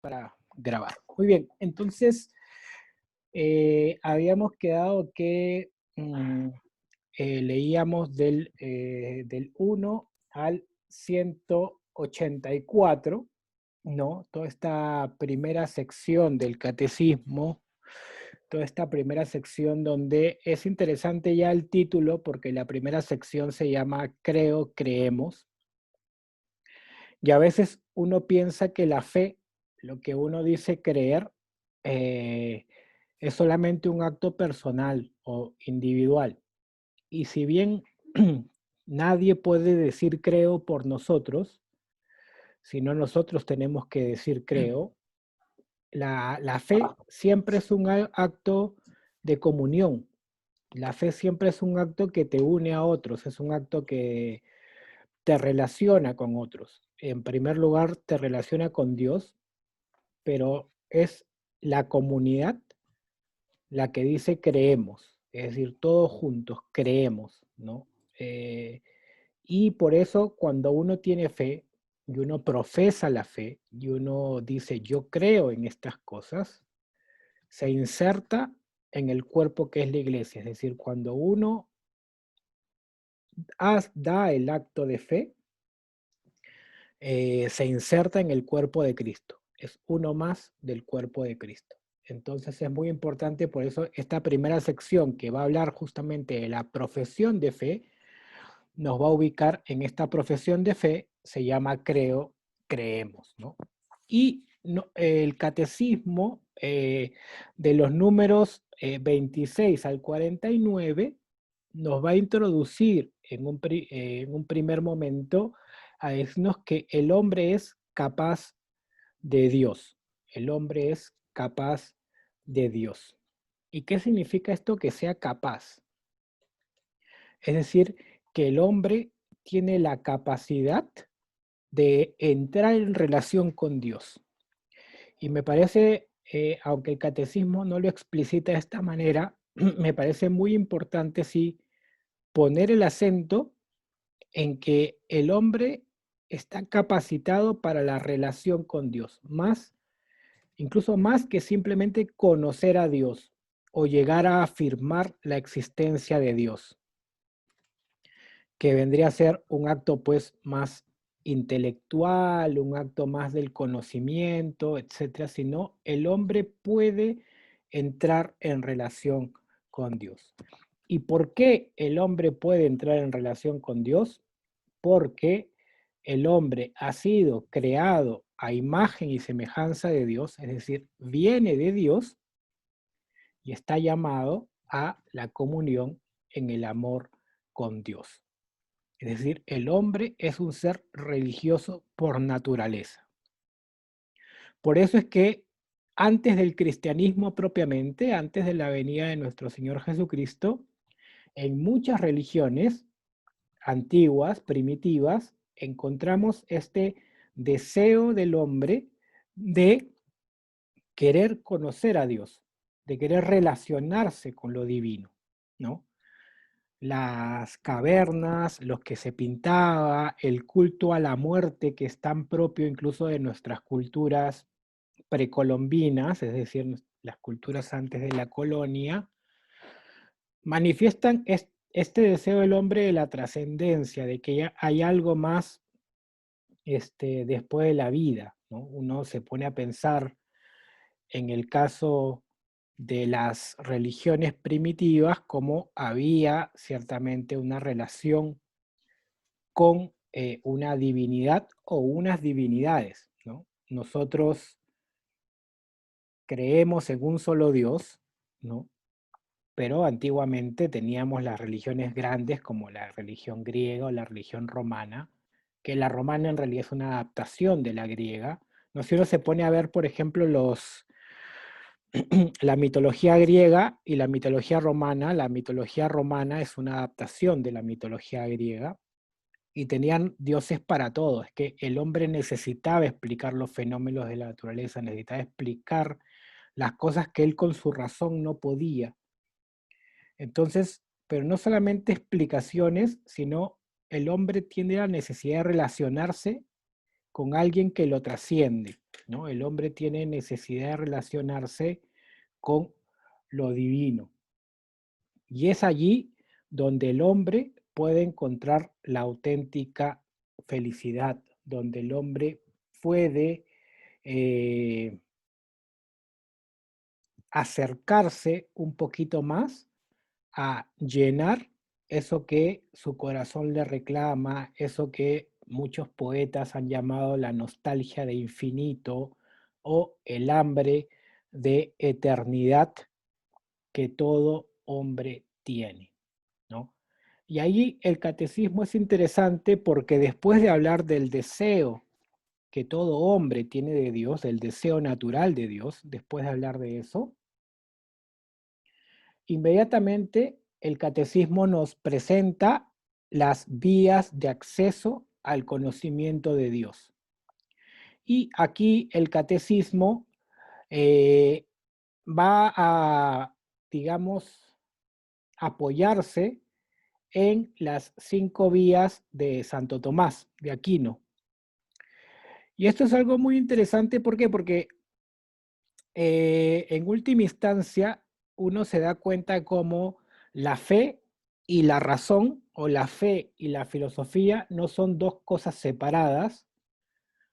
para grabar. Muy bien, entonces habíamos quedado que leíamos del 1 al 184, ¿no? Toda esta primera sección del catecismo, toda esta primera sección donde es interesante ya el título porque la primera sección se llama Creo, creemos. Y a veces uno piensa que la fe, lo que uno dice creer, eh, es solamente un acto personal o individual. Y si bien nadie puede decir creo por nosotros, sino nosotros tenemos que decir creo, la fe siempre es un acto de comunión. La fe siempre es un acto que te une a otros, es un acto que te relaciona con otros. En primer lugar, te relaciona con Dios, pero es la comunidad la que dice creemos, es decir, todos juntos creemos, ¿no? Y por eso cuando uno tiene fe y uno profesa la fe y uno dice yo creo en estas cosas, se inserta en el cuerpo que es la iglesia, es decir, cuando uno da el acto de fe, se inserta en el cuerpo de Cristo, es uno más del cuerpo de Cristo. Entonces es muy importante, por eso esta primera sección que va a hablar justamente de la profesión de fe, nos va a ubicar en esta profesión de fe, se llama creo, creemos, ¿no? Y el catecismo de los números 26 al 49 nos va a introducir en un primer momento a decirnos que el hombre es capaz de Dios. El hombre es capaz de Dios. ¿Y qué significa esto que sea capaz? Es decir, que el hombre tiene la capacidad de entrar en relación con Dios. Y me parece, aunque el catecismo no lo explicita de esta manera, me parece muy importante sí poner el acento en que el hombre está capacitado para la relación con Dios, incluso más que simplemente conocer a Dios o llegar a afirmar la existencia de Dios, que vendría a ser un acto pues más intelectual, un acto más del conocimiento, etcétera, sino el hombre puede entrar en relación con Dios. ¿Y por qué el hombre puede entrar en relación con Dios? Porque el hombre ha sido creado a imagen y semejanza de Dios, es decir, viene de Dios y está llamado a la comunión en el amor con Dios. Es decir, el hombre es un ser religioso por naturaleza. Por eso es que antes del cristianismo propiamente, antes de la venida de nuestro Señor Jesucristo, en muchas religiones antiguas, primitivas, encontramos este deseo del hombre de querer conocer a Dios, de querer relacionarse con lo divino, ¿no? Las cavernas, los que se pintaba, el culto a la muerte que es tan propio incluso de nuestras culturas precolombinas, es decir, las culturas antes de la colonia, manifiestan este deseo del hombre de la trascendencia, de que hay algo más después de la vida, ¿no? Uno se pone a pensar en el caso de las religiones primitivas, como había ciertamente una relación con una divinidad o unas divinidades, ¿no? Nosotros creemos en un solo Dios, ¿no? Pero antiguamente teníamos las religiones grandes como la religión griega o la religión romana, que la romana en realidad es una adaptación de la griega. No, si uno se pone a ver, por ejemplo, la mitología griega y la mitología romana es una adaptación de la mitología griega y tenían dioses para todo. Es que el hombre necesitaba explicar los fenómenos de la naturaleza, necesitaba explicar las cosas que él con su razón no podía. Entonces, pero no solamente explicaciones, sino el hombre tiene la necesidad de relacionarse con alguien que lo trasciende, ¿no? El hombre tiene necesidad de relacionarse con lo divino. Y es allí donde el hombre puede encontrar la auténtica felicidad, donde el hombre puede acercarse un poquito más a llenar eso que su corazón le reclama, eso que muchos poetas han llamado la nostalgia de infinito o el hambre de eternidad que todo hombre tiene, ¿no? Y ahí el catecismo es interesante porque después de hablar del deseo que todo hombre tiene de Dios, del deseo natural de Dios, después de hablar de eso, inmediatamente el catecismo nos presenta las vías de acceso al conocimiento de Dios. Y aquí el catecismo eh, va a, digamos, apoyarse en las 5 vías de Santo Tomás de Aquino. Y esto es algo muy interesante, ¿por qué? Porque en última instancia uno se da cuenta cómo la fe y la razón, o la fe y la filosofía, no son dos cosas separadas,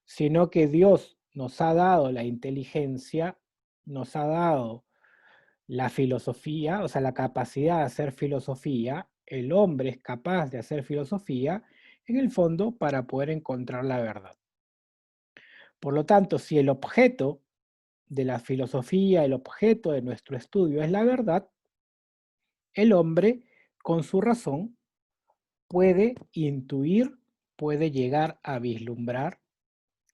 sino que Dios nos ha dado la inteligencia, nos ha dado la filosofía, o sea, la capacidad de hacer filosofía. El hombre es capaz de hacer filosofía, en el fondo, para poder encontrar la verdad. Por lo tanto, si el objeto de la filosofía, el objeto de nuestro estudio es la verdad, el hombre, con su razón, puede intuir, puede llegar a vislumbrar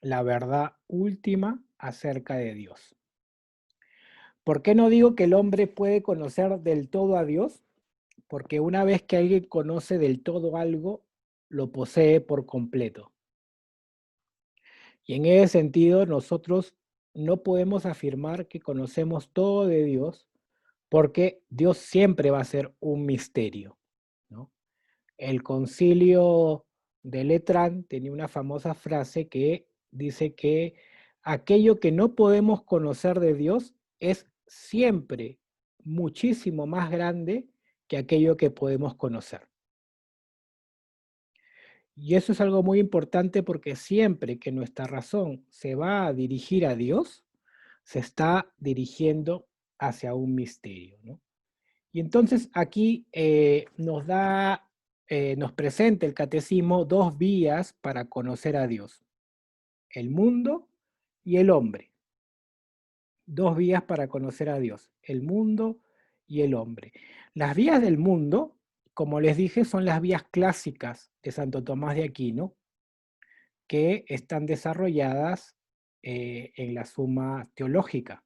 la verdad última acerca de Dios. ¿Por qué no digo que el hombre puede conocer del todo a Dios? Porque una vez que alguien conoce del todo algo, lo posee por completo. Y en ese sentido, nosotros no podemos afirmar que conocemos todo de Dios, porque Dios siempre va a ser un misterio, ¿no? El concilio de Letrán tenía una famosa frase que dice que aquello que no podemos conocer de Dios es siempre muchísimo más grande que aquello que podemos conocer. Y eso es algo muy importante porque siempre que nuestra razón se va a dirigir a Dios, se está dirigiendo hacia un misterio, ¿no? Y entonces aquí nos presenta el catecismo 2 vías para conocer a Dios: el mundo y el hombre. 2 vías para conocer a Dios: el mundo y el hombre. Las vías del mundo, como les dije, son las vías clásicas de Santo Tomás de Aquino, que están desarrolladas en la Suma Teológica,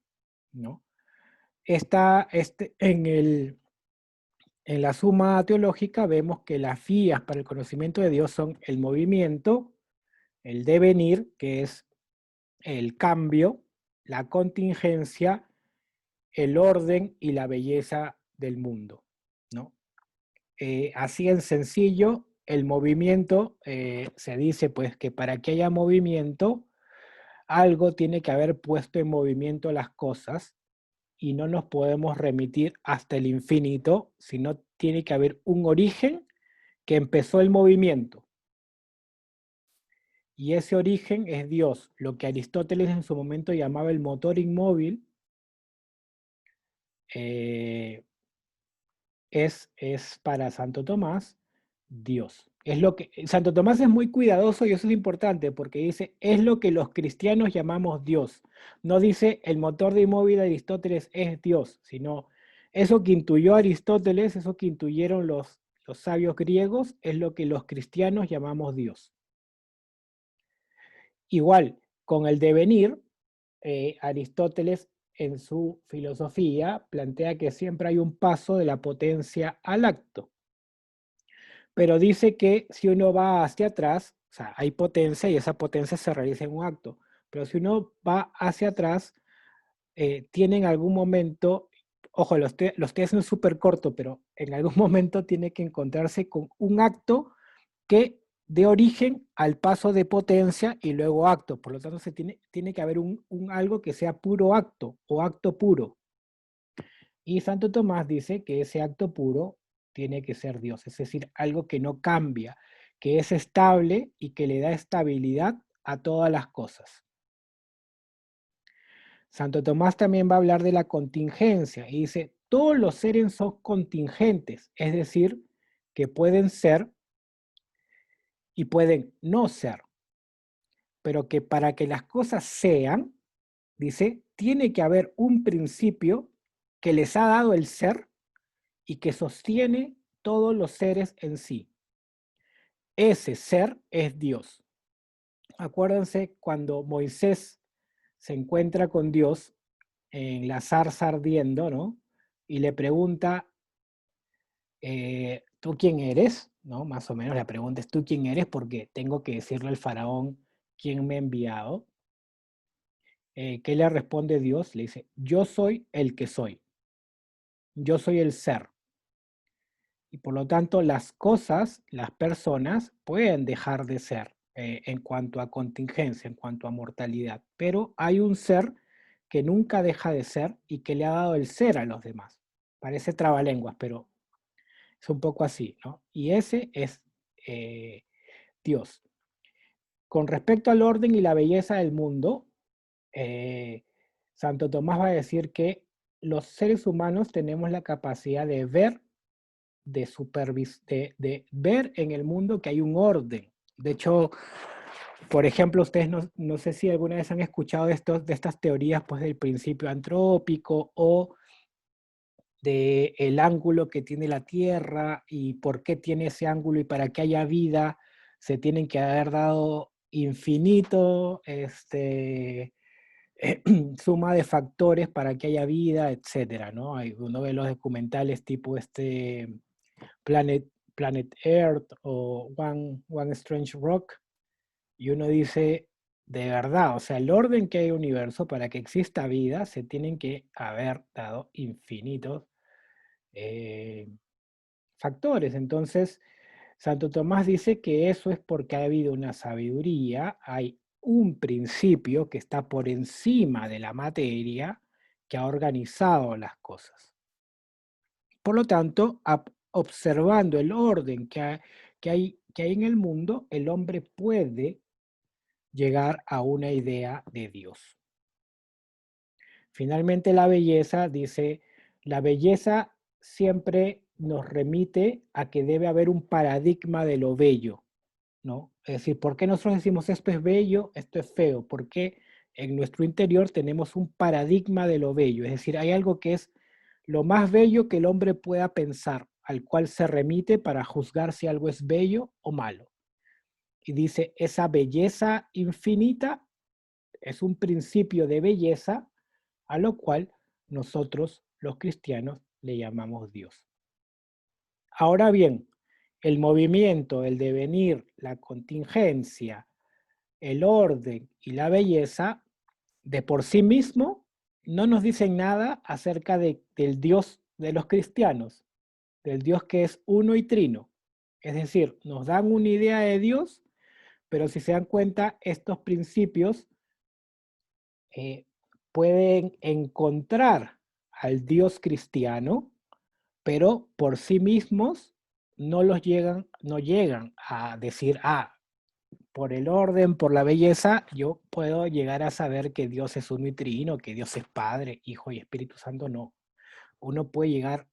¿no? En la Suma Teológica vemos que las vías para el conocimiento de Dios son el movimiento, el devenir, que es el cambio, la contingencia, el orden y la belleza del mundo, ¿no? Así en sencillo, el movimiento, se dice pues que para que haya movimiento, algo tiene que haber puesto en movimiento las cosas, y no nos podemos remitir hasta el infinito, sino tiene que haber un origen que empezó el movimiento. Y ese origen es Dios, lo que Aristóteles en su momento llamaba el motor inmóvil. Es para Santo Tomás Dios. Santo Tomás es muy cuidadoso, y eso es importante porque dice, es lo que los cristianos llamamos Dios. No dice el motor de inmóvil de Aristóteles es Dios, sino eso que intuyó Aristóteles, eso que intuyeron los sabios griegos, es lo que los cristianos llamamos Dios. Igual, con el devenir, Aristóteles en su filosofía plantea que siempre hay un paso de la potencia al acto. Pero dice que si uno va hacia atrás, o sea, hay potencia y esa potencia se realiza en un acto. Pero si uno va hacia atrás, tiene en algún momento, ojo, lo estoy haciendo súper corto, pero en algún momento tiene que encontrarse con un acto que de origen al paso de potencia y luego acto. Por lo tanto, tiene que haber algo que sea puro acto o acto puro. Y Santo Tomás dice que ese acto puro tiene que ser Dios, es decir, algo que no cambia, que es estable y que le da estabilidad a todas las cosas. Santo Tomás también va a hablar de la contingencia y dice, todos los seres son contingentes, es decir, que pueden ser y pueden no ser, pero que para que las cosas sean, dice, tiene que haber un principio que les ha dado el ser y que sostiene todos los seres en sí. Ese ser es Dios. Acuérdense cuando Moisés se encuentra con Dios en la zarza ardiendo, ¿no? Y le pregunta, ¿tú quién eres? ¿No? Más o menos la pregunta es, ¿tú quién eres? Porque tengo que decirle al faraón quién me ha enviado. ¿Qué le responde Dios? Le dice, yo soy el que soy. Yo soy el ser. Y por lo tanto, las cosas, las personas, pueden dejar de ser en cuanto a contingencia, en cuanto a mortalidad. Pero hay un ser que nunca deja de ser y que le ha dado el ser a los demás. Parece trabalenguas, pero es un poco así, ¿no? Y ese es eh, Dios. Con respecto al orden y la belleza del mundo, eh, Santo Tomás va a decir que los seres humanos tenemos la capacidad de ver, de ver en el mundo que hay un orden. De hecho, por ejemplo, ustedes no sé si alguna vez han escuchado de estas teorías pues, del principio antrópico o de el ángulo que tiene la Tierra y por qué tiene ese ángulo y para que haya vida se tienen que haber dado infinito suma de factores para que haya vida, etcétera, ¿no? Uno ve los documentales tipo Planet, Planet Earth o One Strange Rock y uno dice, de verdad, o sea, el orden que hay en el universo para que exista vida se tienen que haber dado infinitos eh, factores. Entonces, Santo Tomás dice que eso es porque ha habido una sabiduría, hay un principio que está por encima de la materia que ha organizado las cosas. Por lo tanto, observando el orden que hay en el mundo, el hombre puede llegar a una idea de Dios. Finalmente, la belleza, dice, la belleza siempre nos remite a que debe haber un paradigma de lo bello, ¿no? Es decir, ¿por qué nosotros decimos esto es bello, esto es feo? Porque en nuestro interior tenemos un paradigma de lo bello, es decir, hay algo que es lo más bello que el hombre pueda pensar, al cual se remite para juzgar si algo es bello o malo. Y dice, esa belleza infinita es un principio de belleza a lo cual nosotros, los cristianos, le llamamos Dios. Ahora bien, el movimiento, el devenir, la contingencia, el orden y la belleza, de por sí mismo, no nos dicen nada acerca del Dios de los cristianos, del Dios que es uno y trino. Es decir, nos dan una idea de Dios, pero si se dan cuenta, estos principios eh, pueden encontrar al Dios cristiano, pero por sí mismos no llegan a decir, por el orden, por la belleza, yo puedo llegar a saber que Dios es uno y trino, que Dios es Padre, Hijo y Espíritu Santo, no. Uno puede llegar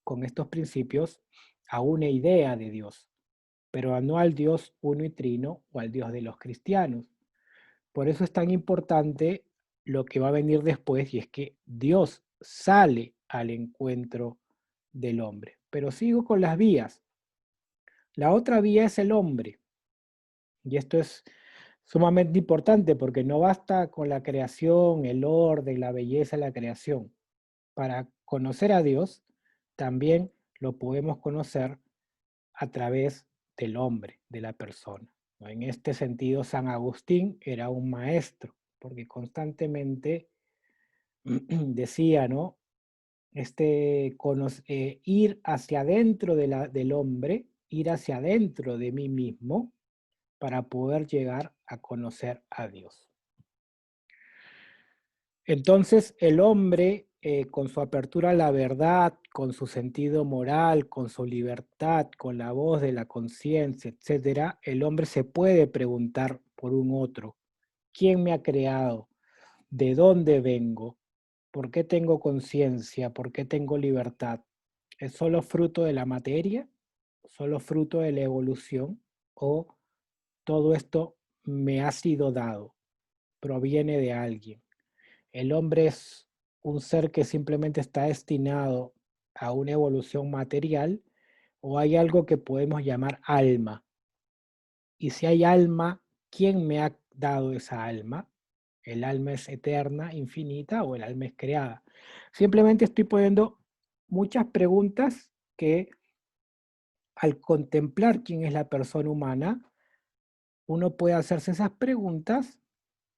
con estos principios a una idea de Dios, pero no al Dios uno y trino o al Dios de los cristianos. Por eso es tan importante lo que va a venir después y es que Dios sale al encuentro del hombre. Pero sigo con las vías. La otra vía es el hombre. Y esto es sumamente importante porque no basta con la creación, el orden, la belleza de la creación. Para conocer a Dios, también lo podemos conocer a través del hombre, de la persona. En este sentido, San Agustín era un maestro, porque constantemente decía, ¿no? Ir hacia adentro del hombre, ir hacia adentro de mí mismo, para poder llegar a conocer a Dios. Entonces el hombre, con su apertura a la verdad, con su sentido moral, con su libertad, con la voz de la conciencia, etcétera, el hombre se puede preguntar por un otro: ¿quién me ha creado? ¿De dónde vengo? ¿Por qué tengo conciencia? ¿Por qué tengo libertad? ¿Es solo fruto de la materia? ¿Solo fruto de la evolución? ¿O todo esto me ha sido dado? ¿Proviene de alguien? ¿El hombre es un ser que simplemente está destinado a una evolución material, o hay algo que podemos llamar alma? Y si hay alma, ¿quién me ha dado esa alma? ¿El alma es eterna, infinita, o el alma es creada? Simplemente estoy poniendo muchas preguntas que, al contemplar quién es la persona humana, uno puede hacerse esas preguntas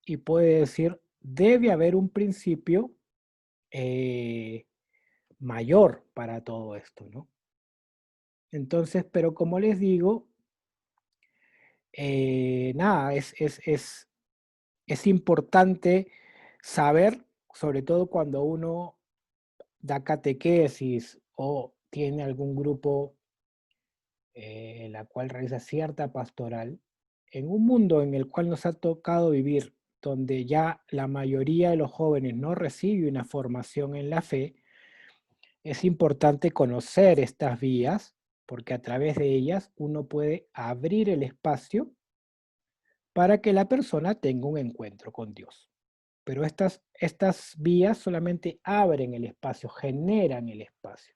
y puede decir: debe haber un principio eh, mayor para todo esto, ¿no? Entonces, pero como les digo, nada, es importante saber, sobre todo cuando uno da catequesis o tiene algún grupo en la cual realiza cierta pastoral, en un mundo en el cual nos ha tocado vivir, donde ya la mayoría de los jóvenes no recibe una formación en la fe. Es importante conocer estas vías, porque a través de ellas uno puede abrir el espacio para que la persona tenga un encuentro con Dios. Pero estas vías solamente abren el espacio, generan el espacio.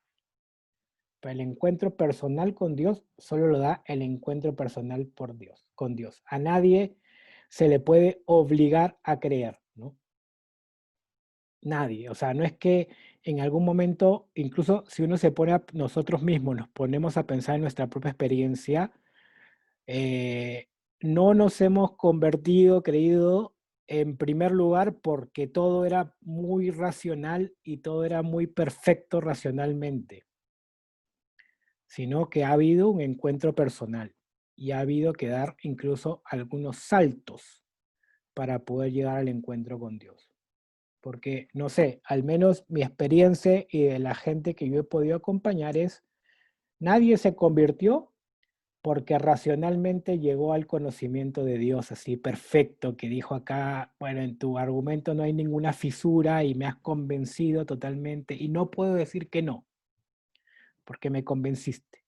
Pero el encuentro personal con Dios solo lo da el encuentro personal por Dios, con Dios. A nadie se le puede obligar a creer, ¿no? Nadie. O sea, no es que en algún momento, incluso si uno se pone a nosotros mismos, nos ponemos a pensar en nuestra propia experiencia, eh, no nos hemos convertido, creído, en primer lugar porque todo era muy racional y todo era muy perfecto racionalmente, sino que ha habido un encuentro personal y ha habido que dar incluso algunos saltos para poder llegar al encuentro con Dios. Porque, no sé, al menos mi experiencia y de la gente que yo he podido acompañar es: nadie se convirtió porque racionalmente llegó al conocimiento de Dios así perfecto, que dijo acá: bueno, en tu argumento no hay ninguna fisura y me has convencido totalmente y no puedo decir que no, porque me convenciste.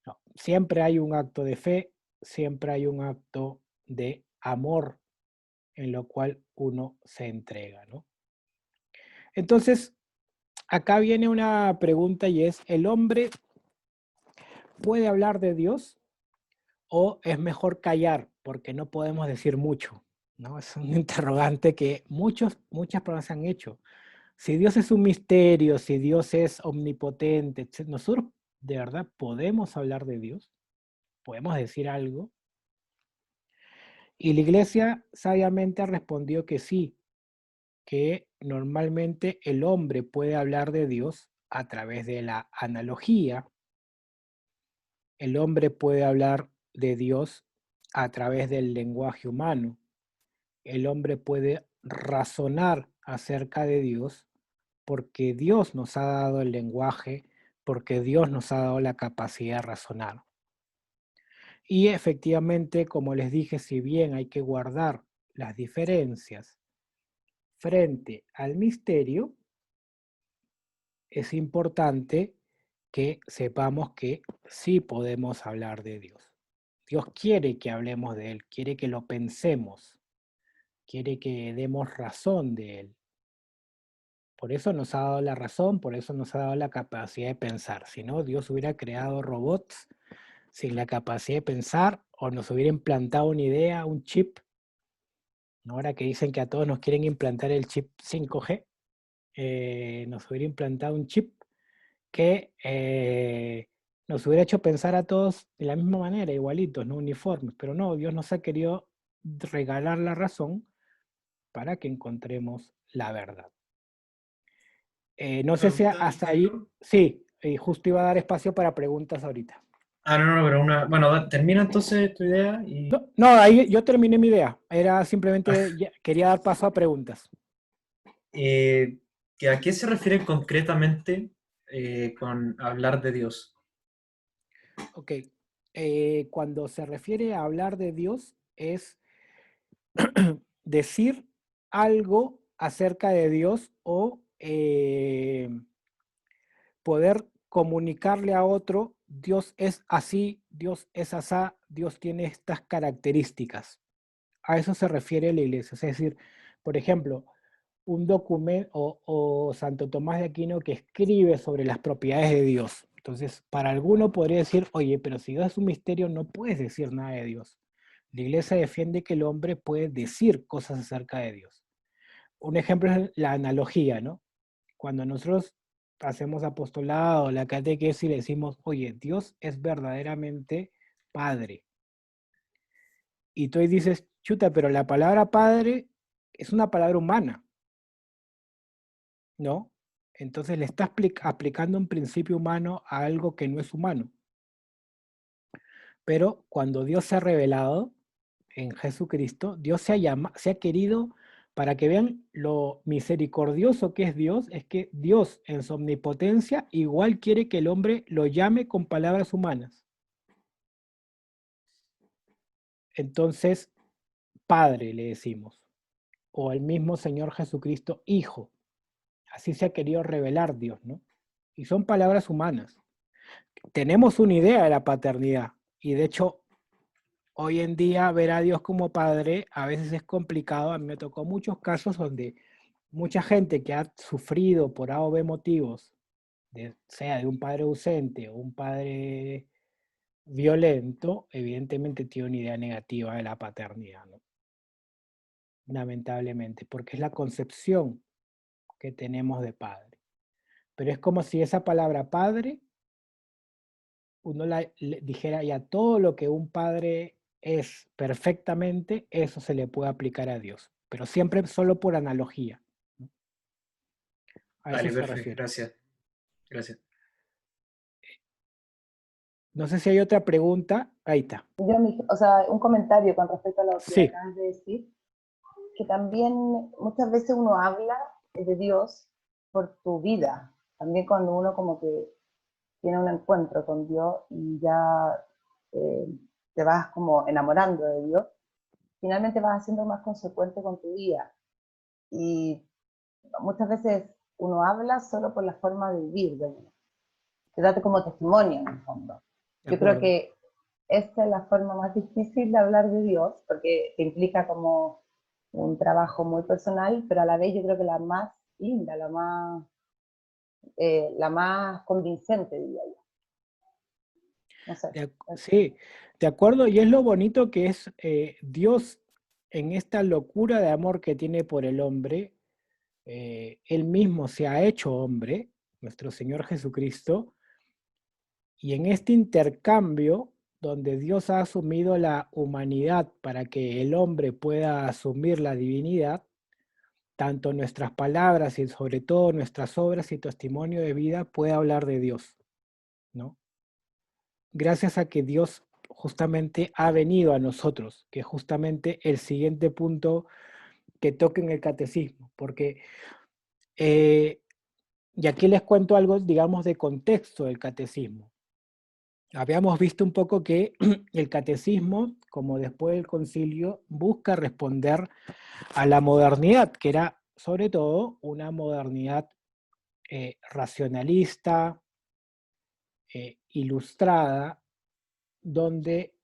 No, siempre hay un acto de fe, siempre hay un acto de amor en lo cual uno se entrega, ¿no? Entonces, acá viene una pregunta y es: ¿el hombre puede hablar de Dios o es mejor callar porque no podemos decir mucho? ¿No? Es un interrogante que muchas personas han hecho. Si Dios es un misterio, si Dios es omnipotente, etc., nosotros de verdad podemos hablar de Dios, podemos decir algo. Y la iglesia sabiamente respondió que sí, que normalmente el hombre puede hablar de Dios a través de la analogía. El hombre puede hablar de Dios a través del lenguaje humano. El hombre puede razonar acerca de Dios porque Dios nos ha dado el lenguaje, porque Dios nos ha dado la capacidad de razonar. Y efectivamente, como les dije, si bien hay que guardar las diferencias frente al misterio, es importante que sepamos que sí podemos hablar de Dios. Dios quiere que hablemos de Él, quiere que lo pensemos, quiere que demos razón de Él. Por eso nos ha dado la razón, por eso nos ha dado la capacidad de pensar. Si no, Dios hubiera creado robots sin la capacidad de pensar, o nos hubiera implantado una idea, un chip. Ahora que dicen que a todos nos quieren implantar el chip 5G, nos hubiera implantado un chip que nos hubiera hecho pensar a todos de la misma manera, igualitos, no uniformes. Pero no, Dios nos ha querido regalar la razón para que encontremos la verdad. No sé si hasta ahí, Preguntarte, sí, justo iba a dar espacio para preguntas ahorita. Ah, no, no, pero bueno, termina entonces tu idea y... No, no, ahí yo terminé mi idea. Era simplemente, quería dar paso a preguntas. Eh, ¿A qué se refiere concretamente con hablar de Dios? Ok. Cuando se refiere a hablar de Dios, es decir algo acerca de Dios o poder comunicarle a otro, Dios es así, Dios es asá, Dios tiene estas características. A eso se refiere la iglesia. Es decir, por ejemplo, un documento o Santo Tomás de Aquino que escribe sobre las propiedades de Dios. Entonces, para alguno podría decir, oye, pero si Dios es un misterio, no puedes decir nada de Dios. La iglesia defiende que el hombre puede decir cosas acerca de Dios. Un ejemplo es la analogía, ¿no? Cuando nosotros hacemos apostolado, la catequesis y le decimos, oye, Dios es verdaderamente Padre. Y tú ahí dices, chuta, pero la palabra Padre es una palabra humana, ¿no? Entonces le estás aplicando un principio humano a algo que no es humano. Pero cuando Dios se ha revelado en Jesucristo, Dios se ha querido, para que vean lo misericordioso que es Dios, es que Dios en su omnipotencia igual quiere que el hombre lo llame con palabras humanas. Entonces, Padre le decimos, o el mismo Señor Jesucristo, Hijo. Así se ha querido revelar Dios, ¿no? Y son palabras humanas. Tenemos una idea de la paternidad y de hecho hoy en día ver a Dios como padre a veces es complicado. A mí me tocó muchos casos donde mucha gente que ha sufrido por A o B motivos, sea de un padre ausente o un padre violento, evidentemente tiene una idea negativa de la paternidad, ¿no? Lamentablemente, porque es la concepción que tenemos de padre. Pero es como si esa palabra padre, uno le dijera ya todo lo que un padre es perfectamente, eso se le puede aplicar a Dios, pero siempre solo por analogía, ¿no? A eso Vale, se perfecto, refiere. gracias. Gracias. No sé si hay otra pregunta. Ahí está. Yo, o sea, un comentario con respecto a lo que Sí, acabas de decir, que también muchas veces uno habla de Dios por tu vida. También cuando uno como que tiene un encuentro con Dios y ya eh, te vas como enamorando de Dios, finalmente vas haciendo más consecuente con tu vida. Y muchas veces uno habla solo por la forma de vivir de uno. Te da como testimonio en el fondo. de Yo creo acuerdo. que esta es la forma más difícil de hablar de Dios, porque te implica como un trabajo muy personal, pero a la vez yo creo que la más linda, la más convincente, diría yo. No sé. Sí, de acuerdo. Y es lo bonito que es Dios en esta locura de amor que tiene por el hombre. Él mismo se ha hecho hombre, nuestro Señor Jesucristo, y en este intercambio donde Dios ha asumido la humanidad para que el hombre pueda asumir la divinidad, tanto nuestras palabras y sobre todo nuestras obras y testimonio de vida puede hablar de Dios, ¿no? Gracias a que Dios justamente ha venido a nosotros, que es justamente el siguiente punto que toca en el catecismo, porque, y aquí les cuento algo, digamos, de contexto del catecismo. Habíamos visto un poco que el catecismo, como después del concilio, busca responder a la modernidad, que era sobre todo una modernidad racionalista, ilustrada, donde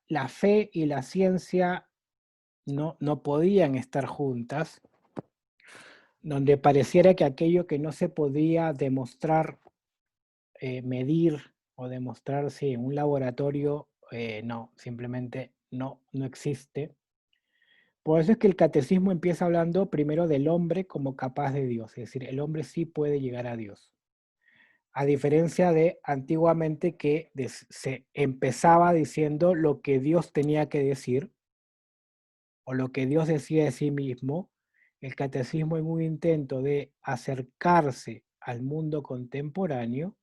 la fe y la ciencia no podían estar juntas, donde pareciera que aquello que no se podía demostrar, medir o demostrar en un laboratorio, no, simplemente no existe. Por eso es que el catecismo empieza hablando primero del hombre como capaz de Dios, es decir, el hombre sí puede llegar a Dios. A diferencia de antiguamente que se empezaba diciendo lo que Dios tenía que decir o lo que Dios decía de sí mismo, el catecismo en un intento de acercarse al mundo contemporáneo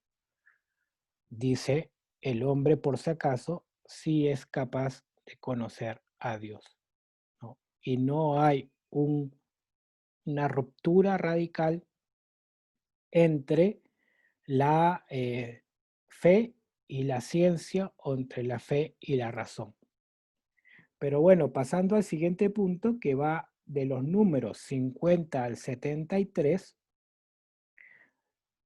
dice, el hombre por si acaso sí es capaz de conocer a Dios, ¿no? Y no hay una ruptura radical entre la fe y la ciencia o entre la fe y la razón. Pero bueno, pasando al siguiente punto que va de los números 50 al 73,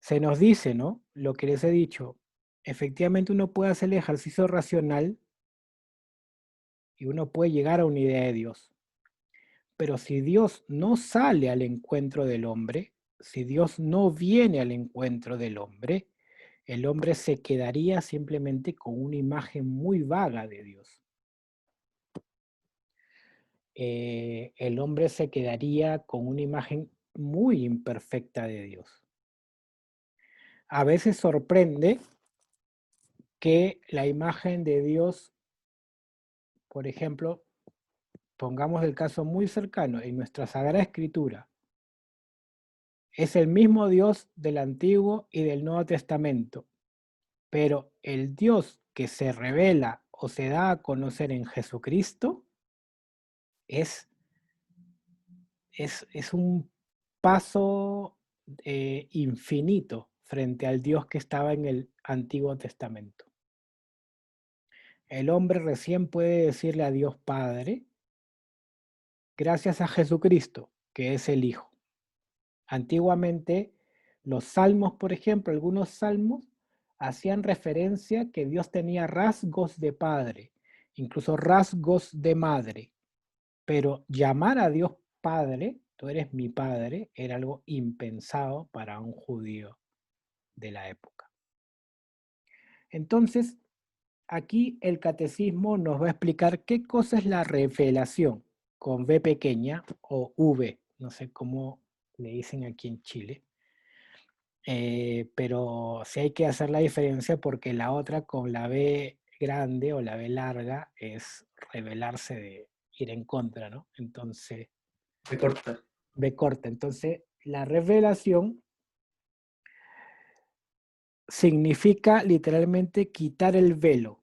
se nos dice, ¿no? Lo que les he dicho, efectivamente uno puede hacer el ejercicio racional y uno puede llegar a una idea de Dios. Pero si Dios no sale al encuentro del hombre, si Dios no viene al encuentro del hombre, el hombre se quedaría simplemente con una imagen muy vaga de Dios. El hombre se quedaría con una imagen muy imperfecta de Dios. A veces sorprende que la imagen de Dios, por ejemplo, pongamos el caso muy cercano, en nuestra Sagrada Escritura, es el mismo Dios del Antiguo y del Nuevo Testamento, pero el Dios que se revela o se da a conocer en Jesucristo es un paso infinito frente al Dios que estaba en el Antiguo Testamento. El hombre recién puede decirle a Dios Padre gracias a Jesucristo, que es el Hijo. Antiguamente, los salmos, por ejemplo, algunos salmos hacían referencia que Dios tenía rasgos de padre, incluso rasgos de madre, pero llamar a Dios Padre, tú eres mi Padre, era algo impensado para un judío de la época. Entonces, aquí el catecismo nos va a explicar qué cosa es la revelación, con V pequeña o V, no sé cómo le dicen aquí en Chile. Pero sí hay que hacer la diferencia porque la otra con la B grande o la B larga es revelarse de ir en contra, ¿no? Entonces, Me corta. B corta. Entonces, la revelación significa literalmente quitar el velo,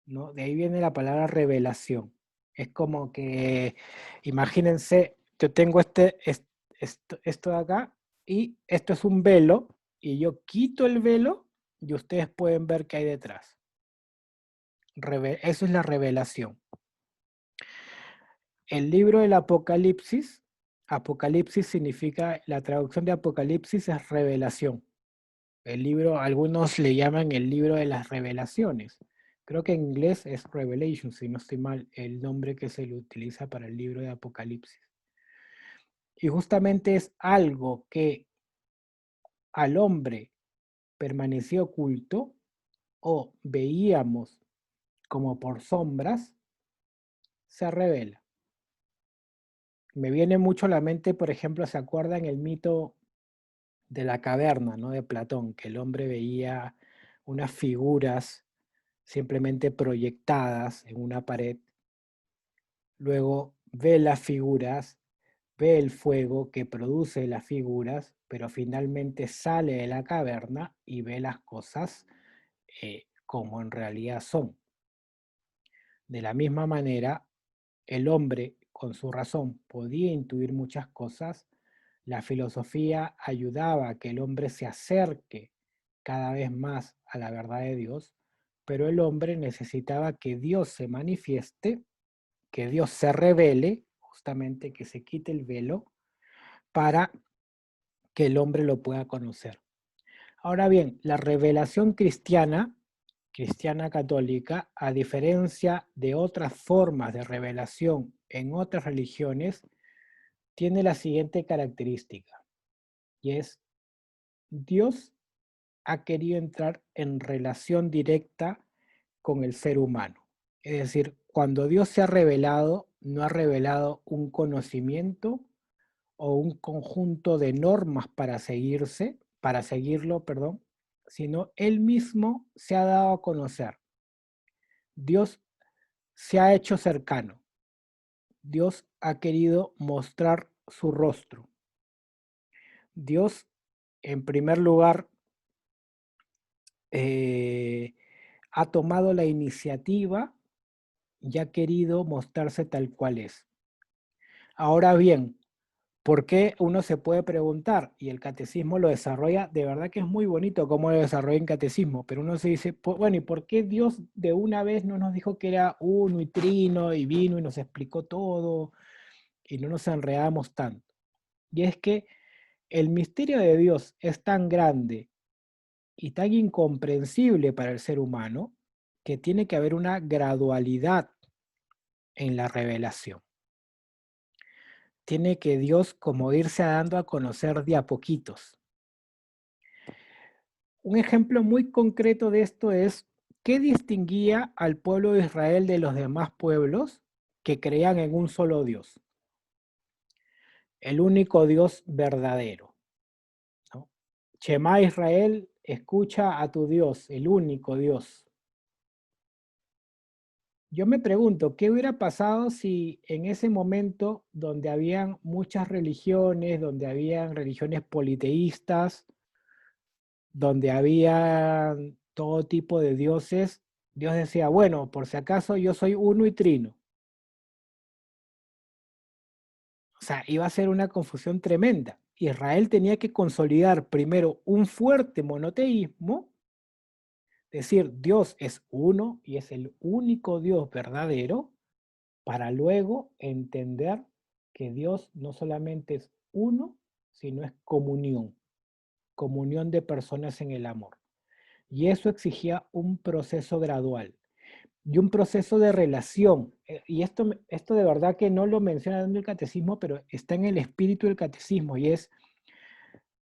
¿no? De ahí viene la palabra revelación. Es como que, imagínense, yo tengo esto de acá y esto es un velo y yo quito el velo y ustedes pueden ver qué hay detrás. Eso es la revelación. El libro del Apocalipsis, Apocalipsis significa, la traducción de Apocalipsis es revelación. El libro, algunos le llaman el libro de las revelaciones. Creo que en inglés es Revelation, si no estoy mal, el nombre que se le utiliza para el libro de Apocalipsis. Y justamente es algo que al hombre permaneció oculto o veíamos como por sombras, se revela. Me viene mucho a la mente, por ejemplo, ¿se acuerdan el mito de la caverna, ¿no? De Platón, que el hombre veía unas figuras simplemente proyectadas en una pared, luego ve las figuras, ve el fuego que produce las figuras, pero finalmente sale de la caverna y ve las cosas como en realidad son. De la misma manera, el hombre con su razón podía intuir muchas cosas, la filosofía ayudaba a que el hombre se acerque cada vez más a la verdad de Dios, pero el hombre necesitaba que Dios se manifieste, que Dios se revele, justamente que se quite el velo, para que el hombre lo pueda conocer. Ahora bien, la revelación cristiana católica, a diferencia de otras formas de revelación en otras religiones, tiene la siguiente característica, y es Dios ha querido entrar en relación directa con el ser humano. Es decir, cuando Dios se ha revelado, no ha revelado un conocimiento o un conjunto de normas para seguirlo, perdón, sino Él mismo se ha dado a conocer. Dios se ha hecho cercano. Dios ha querido mostrar su rostro. Dios, en primer lugar, eh, ha tomado la iniciativa y ha querido mostrarse tal cual es. Ahora bien, ¿por qué uno se puede preguntar? Y el catecismo lo desarrolla, de verdad que es muy bonito cómo lo desarrolla en catecismo, pero uno se dice, bueno, ¿y por qué Dios de una vez no nos dijo que era uno y trino y vino y nos explicó todo y no nos enredamos tanto? Y es que el misterio de Dios es tan grande y tan incomprensible para el ser humano que tiene que haber una gradualidad en la revelación. Tiene que Dios como irse dando a conocer de a poquitos. Un ejemplo muy concreto de esto es qué distinguía al pueblo de Israel de los demás pueblos que creían en un solo Dios, el único Dios verdadero, ¿no? Shema Israel, escucha a tu Dios, el único Dios. Yo me pregunto, ¿qué hubiera pasado si en ese momento donde habían muchas religiones, donde habían religiones politeístas, donde había todo tipo de dioses, Dios decía, bueno, por si acaso yo soy uno y trino? O sea, iba a ser una confusión tremenda. Israel tenía que consolidar primero un fuerte monoteísmo, decir, Dios es uno y es el único Dios verdadero, para luego entender que Dios no solamente es uno, sino es comunión, comunión de personas en el amor. Y eso exigía un proceso gradual y un proceso de relación. Y esto de verdad que no lo menciona en el catecismo, pero está en el espíritu del catecismo, y es,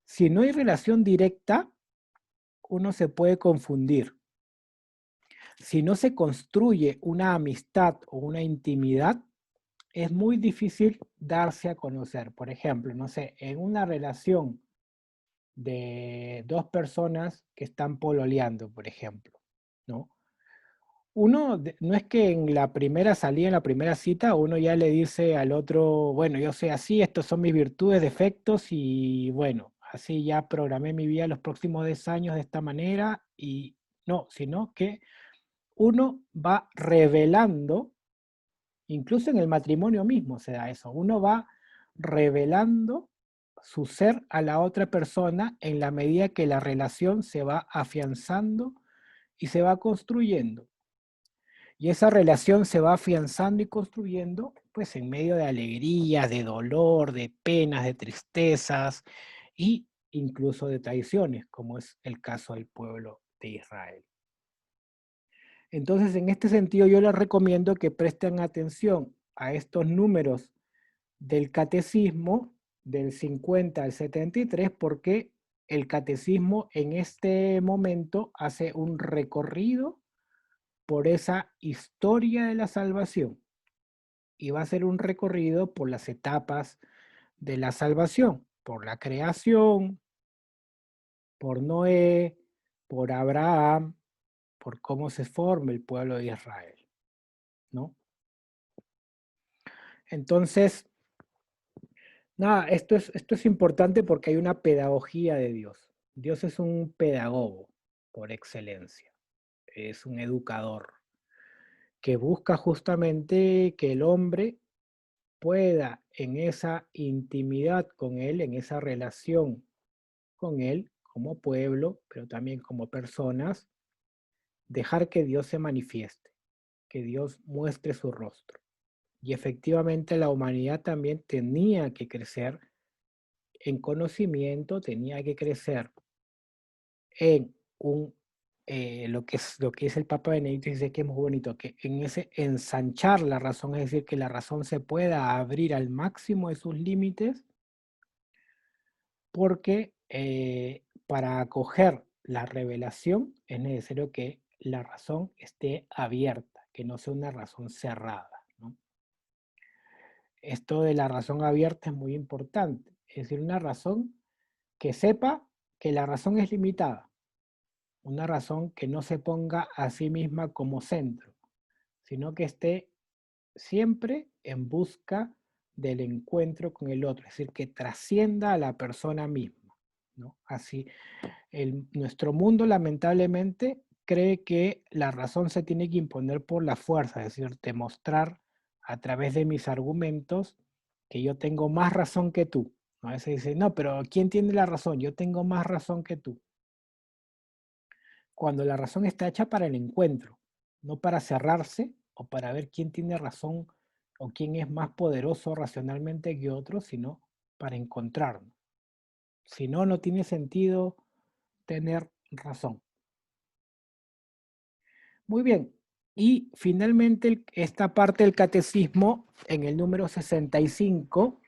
si no hay relación directa, uno se puede confundir. Si no se construye una amistad o una intimidad, es muy difícil darse a conocer. Por ejemplo, no sé, en una relación de dos personas que están pololeando, por ejemplo, ¿no? Uno, no es que en la primera salida, en la primera cita, uno ya le dice al otro, bueno, yo soy así, estos son mis virtudes, defectos, y bueno, así ya programé mi vida los próximos 10 años de esta manera, y no, sino que uno va revelando, incluso en el matrimonio mismo se da eso, uno va revelando su ser a la otra persona en la medida que la relación se va afianzando y se va construyendo. Y esa relación se va afianzando y construyendo, pues en medio de alegrías, de dolor, de penas, de tristezas y incluso de traiciones, como es el caso del pueblo de Israel. Entonces, en este sentido, yo les recomiendo que presten atención a estos números del catecismo del 50 al 73, porque el catecismo en este momento hace un recorrido por esa historia de la salvación y va a ser un recorrido por las etapas de la salvación, por la creación, por Noé, por Abraham, por cómo se forma el pueblo de Israel, ¿no? Entonces, nada, esto es importante porque hay una pedagogía de Dios. Dios es un pedagogo por excelencia, es un educador que busca justamente que el hombre pueda en esa intimidad con Él, en esa relación con Él, como pueblo, pero también como personas, dejar que Dios se manifieste, que Dios muestre su rostro. Y efectivamente la humanidad también tenía que crecer en conocimiento, tenía que crecer en lo que es el Papa Benedicto, dice que es muy bonito, que en ese ensanchar la razón, es decir, que la razón se pueda abrir al máximo de sus límites, porque para acoger la revelación es necesario que la razón esté abierta, que no sea una razón cerrada, ¿no? Esto de la razón abierta es muy importante, es decir, una razón que sepa que la razón es limitada, una razón que no se ponga a sí misma como centro, sino que esté siempre en busca del encuentro con el otro, es decir, que trascienda a la persona misma. ¿no? Así, nuestro mundo lamentablemente cree que la razón se tiene que imponer por la fuerza, es decir, demostrar a través de mis argumentos que yo tengo más razón que tú. A veces dice, no, pero ¿quién tiene la razón? Yo tengo más razón que tú. Cuando la razón está hecha para el encuentro, no para cerrarse o para ver quién tiene razón o quién es más poderoso racionalmente que otro, sino para encontrarnos. Si no, no tiene sentido tener razón. Muy bien. Y finalmente esta parte del catecismo, en el número 65,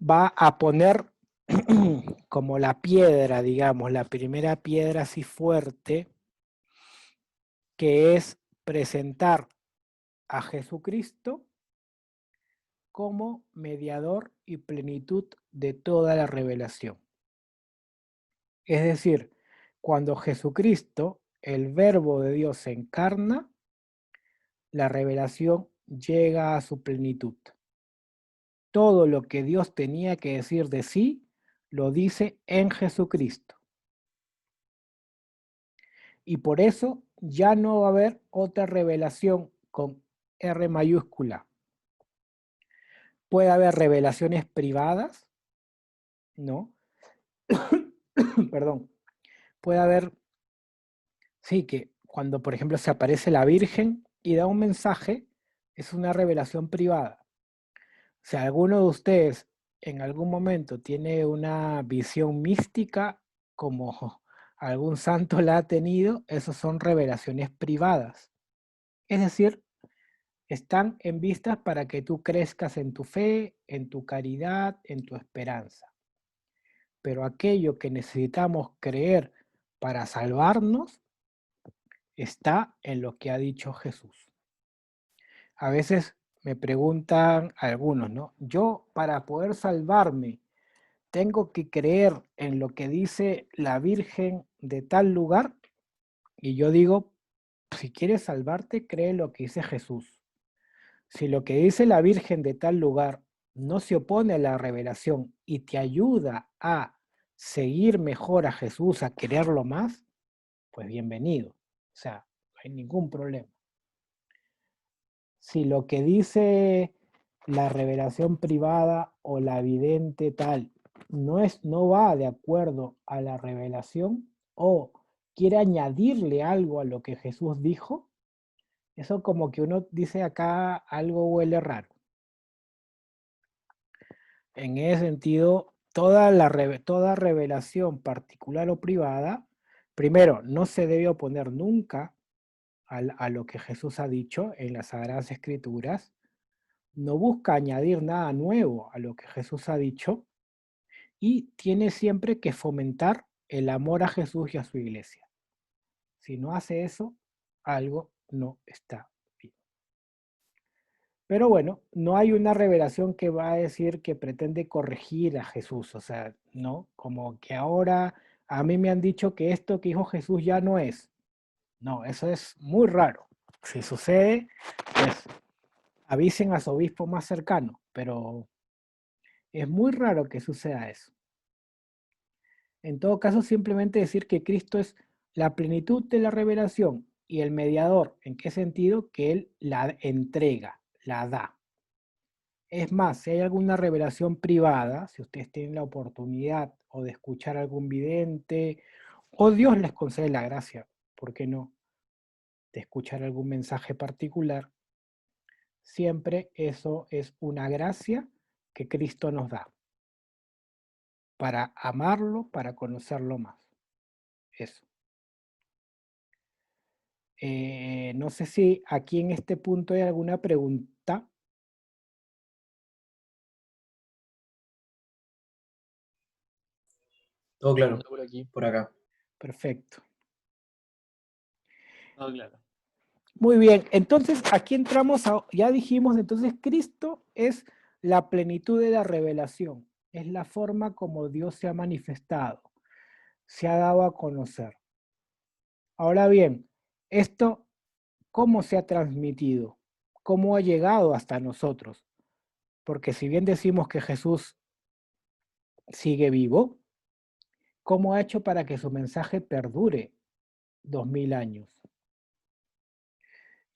va a poner como la piedra, digamos, la primera piedra así fuerte, que es presentar a Jesucristo como mediador y plenitud de toda la revelación. Es decir, cuando Jesucristo, el Verbo de Dios, se encarna, la revelación llega a su plenitud. Todo lo que Dios tenía que decir de sí, lo dice en Jesucristo. Y por eso ya no va a haber otra revelación con R mayúscula. Puede haber revelaciones privadas, ¿no? Perdón. Puede haber, sí, que cuando por ejemplo se aparece la Virgen y da un mensaje, es una revelación privada. Si alguno de ustedes en algún momento tiene una visión mística, como algún santo la ha tenido, esas son revelaciones privadas. Es decir, están en vistas para que tú crezcas en tu fe, en tu caridad, en tu esperanza. Pero aquello que necesitamos creer para salvarnos está en lo que ha dicho Jesús. A veces me preguntan algunos, ¿no? Yo para poder salvarme tengo que creer en lo que dice la Virgen de tal lugar. Y yo digo, si quieres salvarte, cree lo que dice Jesús. Si lo que dice la Virgen de tal lugar no se opone a la revelación y te ayuda a seguir mejor a Jesús, a quererlo más, pues bienvenido. O sea, no hay ningún problema. Si lo que dice la revelación privada o la vidente tal no va de acuerdo a la revelación o quiere añadirle algo a lo que Jesús dijo, eso como que uno dice acá algo huele raro. En ese sentido, toda revelación particular o privada, primero, no se debe oponer nunca a lo que Jesús ha dicho en las Sagradas Escrituras, no busca añadir nada nuevo a lo que Jesús ha dicho y tiene siempre que fomentar el amor a Jesús y a su iglesia. Si no hace eso, algo no está bien. Pero bueno, no hay una revelación que va a decir que pretende corregir a Jesús, o sea, no, como que ahora a mí me han dicho que esto que dijo Jesús ya no es. No, eso es muy raro. Si sucede, pues avisen a su obispo más cercano, pero es muy raro que suceda eso. En todo caso, simplemente decir que Cristo es la plenitud de la revelación y el mediador. ¿En qué sentido? Que Él la entrega, la da. Es más, si hay alguna revelación privada, si ustedes tienen la oportunidad o de escuchar a algún vidente, o Dios les concede la gracia, ¿por qué no?, de escuchar algún mensaje particular, siempre eso es una gracia que Cristo nos da para amarlo, para conocerlo más. Eso. No sé si aquí en este punto hay alguna pregunta. Todo claro, Por aquí. por acá. Perfecto. Todo claro. Muy bien, entonces aquí entramos ya dijimos, entonces Cristo es la plenitud de la revelación, es la forma como Dios se ha manifestado, se ha dado a conocer. Ahora bien, esto, ¿cómo se ha transmitido? ¿Cómo ha llegado hasta nosotros? Porque si bien decimos que Jesús sigue vivo, ¿Cómo ha hecho para que su mensaje perdure 2000 años?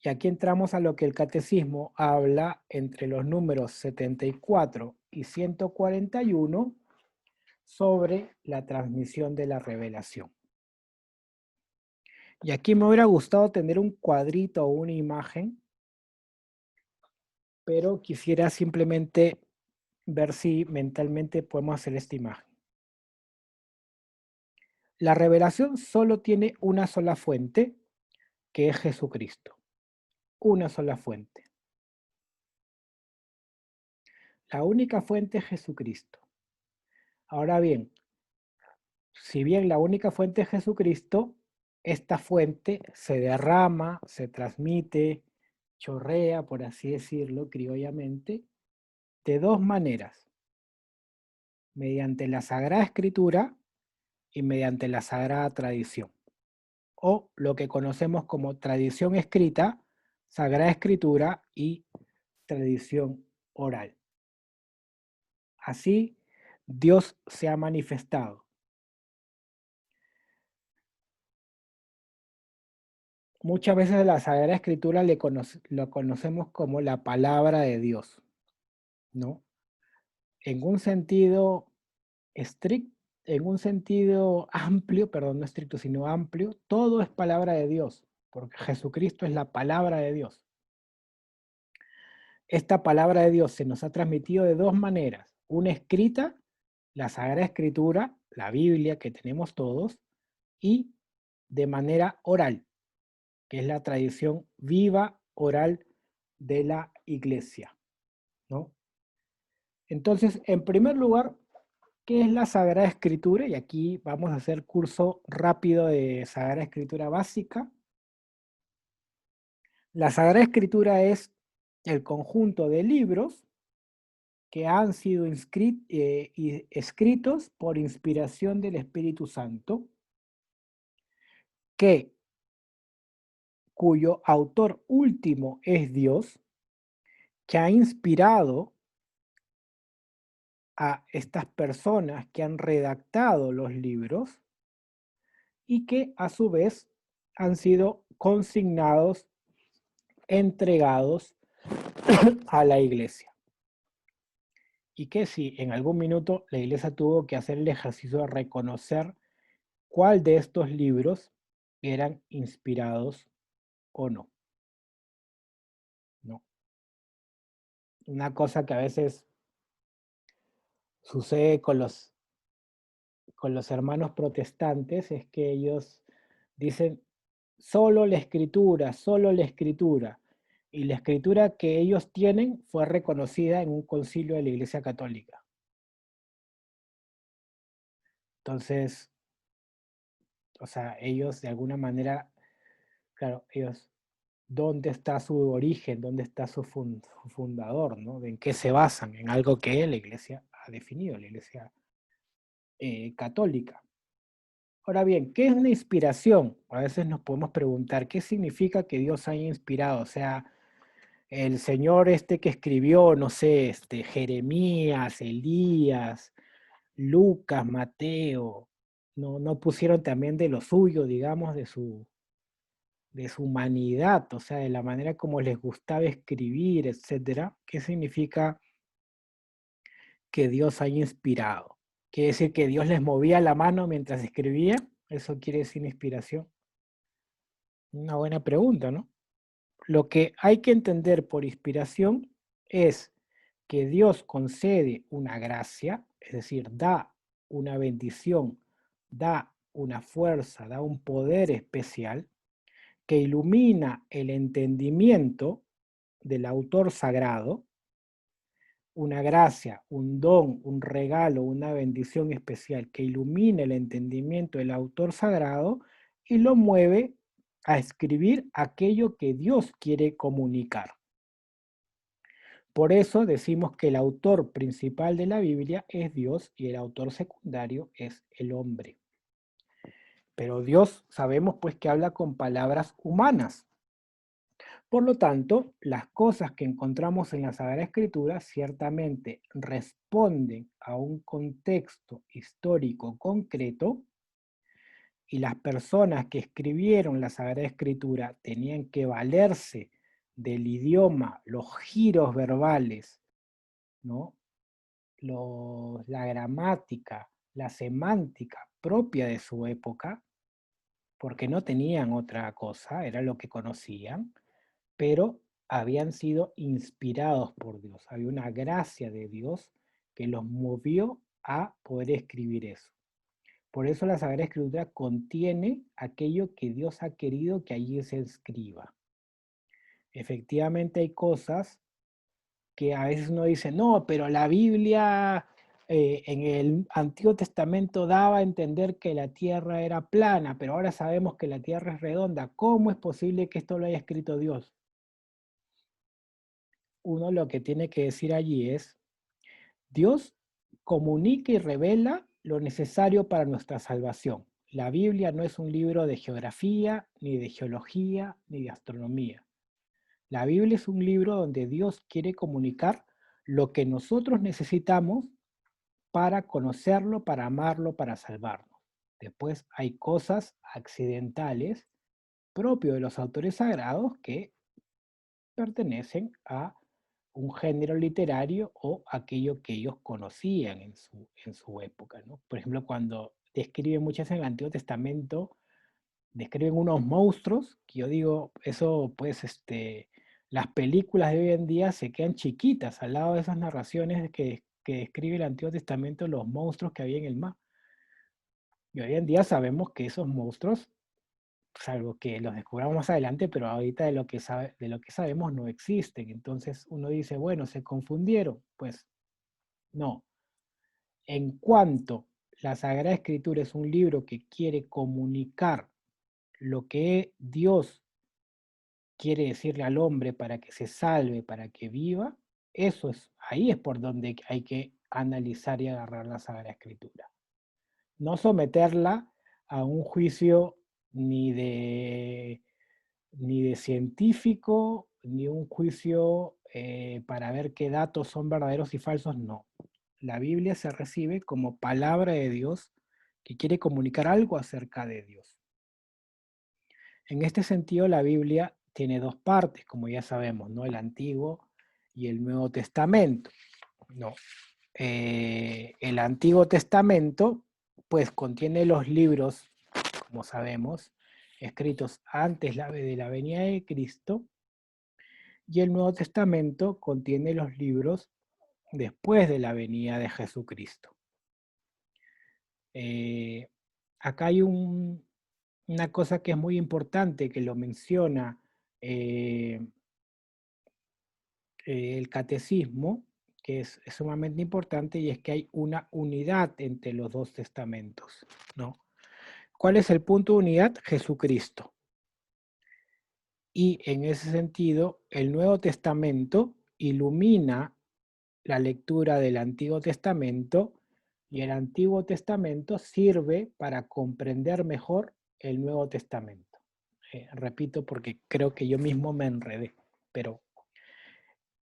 Y aquí entramos a lo que el catecismo habla entre los números 74 y 141 sobre la transmisión de la revelación. Y aquí me hubiera gustado tener un cuadrito o una imagen, pero quisiera simplemente ver si mentalmente podemos hacer esta imagen. La revelación solo tiene una sola fuente, que es Jesucristo. Una sola fuente. La única fuente es Jesucristo. Ahora bien, si bien la única fuente es Jesucristo, esta fuente se derrama, se transmite, chorrea, por así decirlo, criollamente, de dos maneras: mediante la Sagrada Escritura y mediante la Sagrada Tradición, o lo que conocemos como tradición escrita, Sagrada Escritura y tradición oral. Así, Dios se ha manifestado. Muchas veces la Sagrada Escritura lo conocemos como la palabra de Dios, ¿no? En un sentido estricto, en un sentido amplio, perdón, no estricto, sino amplio, todo es palabra de Dios, porque Jesucristo es la palabra de Dios. Esta palabra de Dios se nos ha transmitido de dos maneras: una escrita, la Sagrada Escritura, la Biblia que tenemos todos, y de manera oral, que es la tradición viva oral de la Iglesia, ¿no? Entonces, en primer lugar, ¿qué es la Sagrada Escritura? Y aquí vamos a hacer curso rápido de Sagrada Escritura básica. La Sagrada Escritura es el conjunto de libros que han sido escritos por inspiración del Espíritu Santo, cuyo autor último es Dios, que ha inspirado a estas personas que han redactado los libros y que a su vez han sido consignados, entregados a la Iglesia. Y que si en algún minuto la Iglesia tuvo que hacer el ejercicio de reconocer cuál de estos libros eran inspirados o no. ¿No? Una cosa que a veces sucede con los hermanos protestantes es que ellos dicen solo la escritura, solo la escritura. Y la escritura que ellos tienen fue reconocida en un concilio de la Iglesia Católica. Entonces, o sea, ellos de alguna manera, claro, ellos, ¿dónde está su origen? ¿Dónde está su fundador? ¿No? ¿En qué se basan? En algo que la Iglesia ha definido, la Iglesia católica. Ahora bien, ¿qué es una inspiración? A veces nos podemos preguntar, ¿qué significa que Dios haya inspirado? O sea, el señor que escribió, no sé, Jeremías, Elías, Lucas, Mateo, no pusieron también de lo suyo, digamos, de su humanidad, o sea, de la manera como les gustaba escribir, etcétera. ¿Qué significa que Dios haya inspirado? ¿Quiere decir que Dios les movía la mano mientras escribía? ¿Eso quiere decir inspiración? Una buena pregunta, ¿no? Lo que hay que entender por inspiración es que Dios concede una gracia, es decir, da una bendición, da una fuerza, da un poder especial que ilumina el entendimiento del autor sagrado, una gracia, un don, un regalo, una bendición especial que ilumina el entendimiento del autor sagrado y lo mueve a escribir aquello que Dios quiere comunicar. Por eso decimos que el autor principal de la Biblia es Dios y el autor secundario es el hombre. Pero Dios sabemos pues que habla con palabras humanas. Por lo tanto, las cosas que encontramos en la Sagrada Escritura ciertamente responden a un contexto histórico concreto, y las personas que escribieron la Sagrada Escritura tenían que valerse del idioma, los giros verbales, ¿no? La gramática, la semántica propia de su época, porque no tenían otra cosa, era lo que conocían, pero habían sido inspirados por Dios. Había una gracia de Dios que los movió a poder escribir eso. Por eso la Sagrada Escritura contiene aquello que Dios ha querido que allí se escriba. Efectivamente hay cosas que a veces uno dice, no, pero la Biblia en el Antiguo Testamento daba a entender que la tierra era plana, pero ahora sabemos que la tierra es redonda. ¿Cómo es posible que esto lo haya escrito Dios? Uno lo que tiene que decir allí es, Dios comunica y revela lo necesario para nuestra salvación. La Biblia no es un libro de geografía, ni de geología, ni de astronomía. La Biblia es un libro donde Dios quiere comunicar lo que nosotros necesitamos para conocerlo, para amarlo, para salvarnos. Después hay cosas accidentales propias de los autores sagrados que pertenecen a un género literario o aquello que ellos conocían en su época, ¿no? Por ejemplo, cuando describen muchas en el Antiguo Testamento, describen unos monstruos, que yo digo, eso pues, las películas de hoy en día se quedan chiquitas al lado de esas narraciones que describe el Antiguo Testamento, los monstruos que había en el mar. Y hoy en día sabemos que esos monstruos, salvo que los descubramos más adelante, pero ahorita de lo que sabemos no existen. Entonces uno dice, bueno, se confundieron. Pues no. En cuanto la Sagrada Escritura es un libro que quiere comunicar lo que Dios quiere decirle al hombre para que se salve, para que viva, ahí es por donde hay que analizar y agarrar la Sagrada Escritura. No someterla a un juicio ni de científico, ni un juicio para ver qué datos son verdaderos y falsos, no. La Biblia se recibe como palabra de Dios que quiere comunicar algo acerca de Dios. En este sentido, la Biblia tiene dos partes, como ya sabemos, ¿no? El Antiguo y el Nuevo Testamento. No. El Antiguo Testamento, pues, contiene los libros, como sabemos, escritos antes de la venida de Cristo, y el Nuevo Testamento contiene los libros después de la venida de Jesucristo. Acá hay una cosa que es muy importante, que lo menciona el catecismo, que es sumamente importante, y es que hay una unidad entre los dos testamentos, ¿no? ¿Cuál es el punto de unidad? Jesucristo. Y en ese sentido, el Nuevo Testamento ilumina la lectura del Antiguo Testamento, y el Antiguo Testamento sirve para comprender mejor el Nuevo Testamento. Repito porque creo que yo mismo me enredé, pero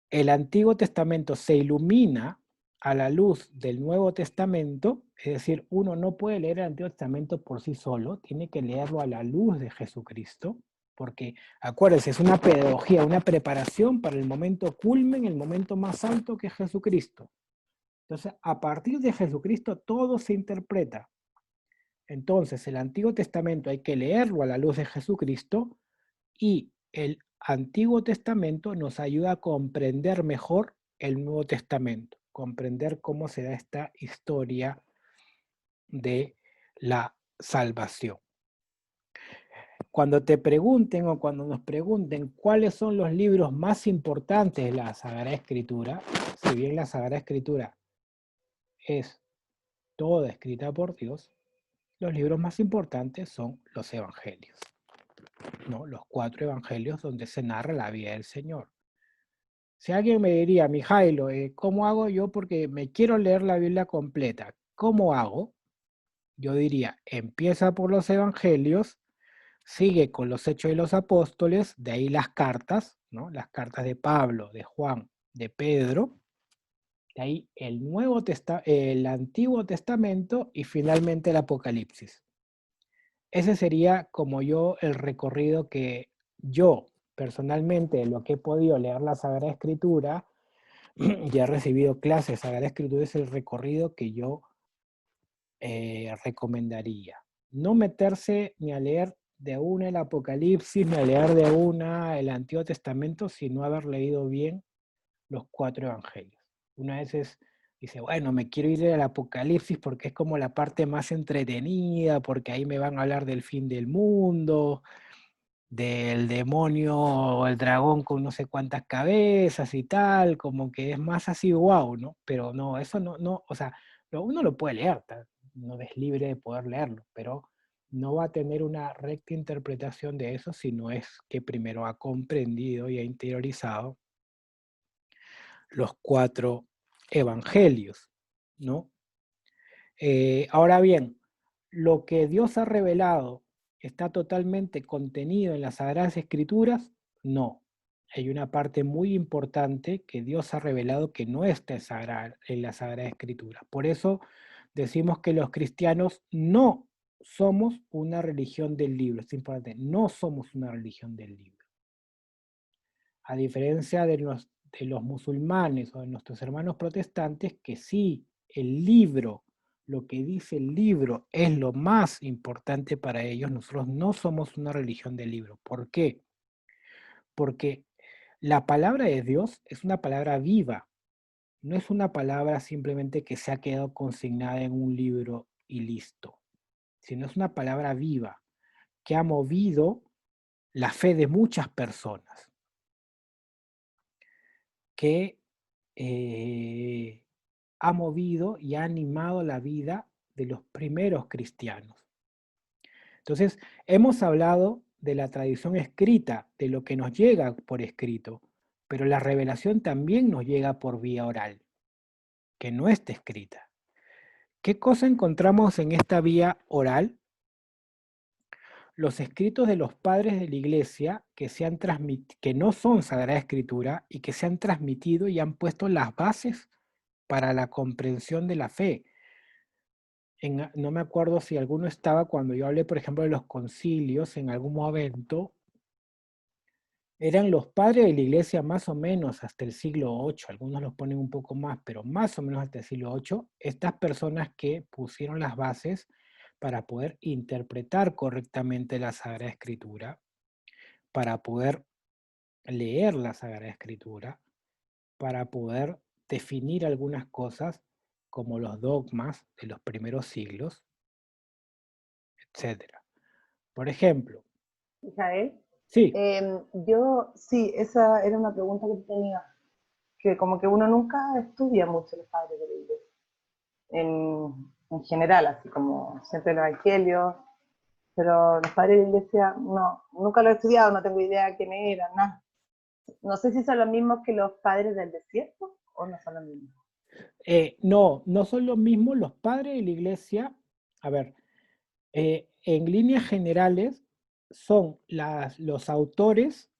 el Antiguo Testamento se ilumina a la luz del Nuevo Testamento, es decir, uno no puede leer el Antiguo Testamento por sí solo, tiene que leerlo a la luz de Jesucristo, porque acuérdense, es una pedagogía, una preparación para el momento culmen, el momento más alto que es Jesucristo. Entonces, a partir de Jesucristo todo se interpreta. Entonces, el Antiguo Testamento hay que leerlo a la luz de Jesucristo, y el Antiguo Testamento nos ayuda a comprender mejor el Nuevo Testamento, comprender cómo se da esta historia de la salvación. Cuando te pregunten o cuando nos pregunten cuáles son los libros más importantes de la Sagrada Escritura, si bien la Sagrada Escritura es toda escrita por Dios, los libros más importantes son los evangelios, ¿no? Los 4 evangelios donde se narra la vida del Señor. Si alguien me diría, Mijailo, ¿cómo hago yo? Porque me quiero leer la Biblia completa. ¿Cómo hago? Yo diría, empieza por los evangelios, sigue con los Hechos de los Apóstoles, de ahí las cartas, ¿no? Las cartas de Pablo, de Juan, de Pedro, de ahí el Antiguo Testamento y finalmente el Apocalipsis. Ese sería como yo el recorrido que yo personalmente, lo que he podido leer la Sagrada Escritura y he recibido clases de Sagrada Escritura, es el recorrido que yo recomendaría. No meterse ni a leer de una el Apocalipsis, ni a leer de una el Antiguo Testamento, sino haber leído bien los 4 evangelios. Una vez dice, bueno, me quiero ir al Apocalipsis porque es como la parte más entretenida, porque ahí me van a hablar del fin del mundo, del demonio o el dragón con no sé cuántas cabezas y tal, como que es más así, wow, ¿no? Pero no, eso no, o sea, uno lo puede leer, no es libre de poder leerlo, pero no va a tener una recta interpretación de eso si no es que primero ha comprendido y ha interiorizado los 4 evangelios, ¿no? Ahora bien, lo que Dios ha revelado está totalmente contenido en las Sagradas Escrituras, no. Hay una parte muy importante que Dios ha revelado que no está en la Sagrada Escritura. Por eso decimos que los cristianos no somos una religión del libro. Es importante, no somos una religión del libro. A diferencia de los musulmanes o de nuestros hermanos protestantes, que sí, el libro, lo que dice el libro es lo más importante para ellos, nosotros no somos una religión del libro. ¿Por qué? Porque la palabra de Dios es una palabra viva, no es una palabra simplemente que se ha quedado consignada en un libro y listo, sino es una palabra viva que ha movido la fe de muchas personas, que ha movido y ha animado la vida de los primeros cristianos. Entonces, hemos hablado de la tradición escrita, de lo que nos llega por escrito, pero la revelación también nos llega por vía oral, que no está escrita. ¿Qué cosa encontramos en esta vía oral? Los escritos de los padres de la iglesia que no son Sagrada Escritura y que se han transmitido y han puesto las bases para la comprensión de la fe. No me acuerdo si alguno estaba cuando yo hablé, por ejemplo, de los concilios en algún momento. Eran los padres de la iglesia más o menos hasta el siglo VIII, algunos los ponen un poco más, pero más o menos hasta el siglo VIII, estas personas que pusieron las bases para poder interpretar correctamente la Sagrada Escritura, para poder leer la Sagrada Escritura, para poder definir algunas cosas como los dogmas de los primeros siglos, etc. Por ejemplo, Israel, sí, yo sí, esa era una pregunta que tenía, que como que uno nunca estudia mucho los padres de la iglesia, en general, así como siempre el Evangelio, pero los padres de la iglesia no, nunca lo he estudiado, no tengo idea de quiénes eran, nada. No sé si son los mismos que los padres del desierto o no son los mismos. no son los mismos los padres de la iglesia. A ver, en líneas generales son los autores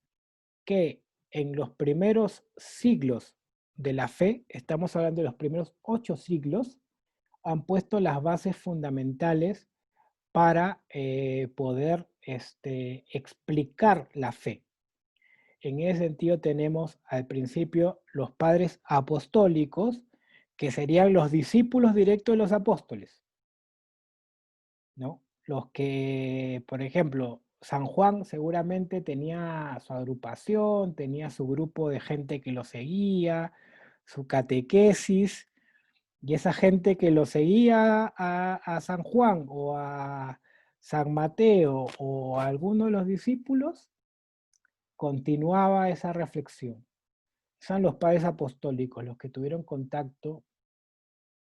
que en los primeros siglos de la fe, estamos hablando de los primeros 8 siglos, han puesto las bases fundamentales para poder explicar la fe. En ese sentido tenemos al principio los padres apostólicos, que serían los discípulos directos de los apóstoles, ¿no? Los que, por ejemplo, San Juan seguramente tenía su agrupación, tenía su grupo de gente que lo seguía, su catequesis, y esa gente que lo seguía a San Juan o a San Mateo o a alguno de los discípulos, continuaba esa reflexión. Son los padres apostólicos los que tuvieron contacto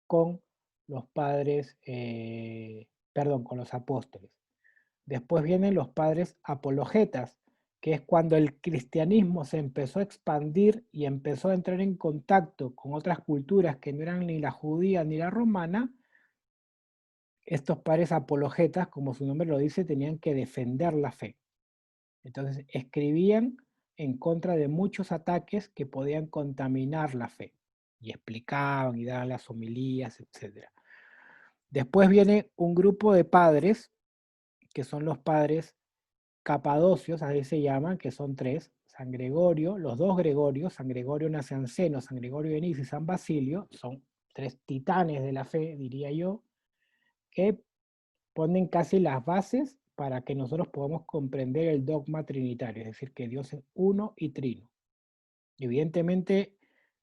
con los padres, con los apóstoles. Después vienen los padres apologetas, que es cuando el cristianismo se empezó a expandir y empezó a entrar en contacto con otras culturas que no eran ni la judía ni la romana, estos padres apologetas, como su nombre lo dice, tenían que defender la fe. Entonces escribían en contra de muchos ataques que podían contaminar la fe. Y explicaban y daban las homilías, etc. Después viene un grupo de padres, que son los padres capadocios, así se llaman, que son tres: San Gregorio, los dos Gregorios, San Gregorio Nacianceno, San Gregorio de Niza y San Basilio, son tres titanes de la fe, diría yo, que ponen casi las bases para que nosotros podamos comprender el dogma trinitario, es decir, que Dios es uno y trino. Evidentemente,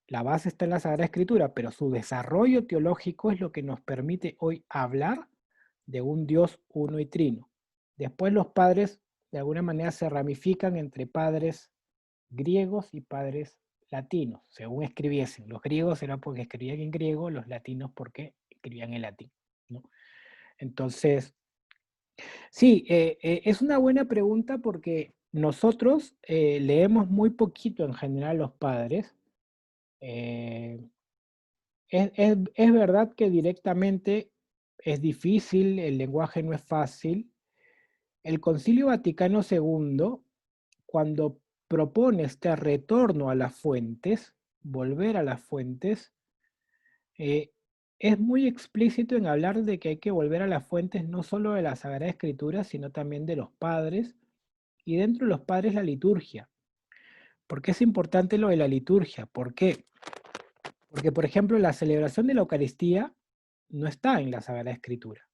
la base está en la Sagrada Escritura, pero su desarrollo teológico es lo que nos permite hoy hablar de un Dios uno y trino. Después los padres, de alguna manera, se ramifican entre padres griegos y padres latinos, según escribiesen. Los griegos eran porque escribían en griego, los latinos porque escribían en latín, ¿no? Entonces, sí, es una buena pregunta porque nosotros leemos muy poquito en general los padres. Eh, es verdad que directamente es difícil, el lenguaje no es fácil. El Concilio Vaticano II, cuando propone este retorno a las fuentes, volver a las fuentes, eh, es muy explícito en hablar de que hay que volver a las fuentes no solo de la Sagrada Escritura, sino también de los padres, y dentro de los padres la liturgia. ¿Por qué es importante lo de la liturgia? ¿Por qué? Porque, por ejemplo, la celebración de la Eucaristía no está en la Sagrada Escritura.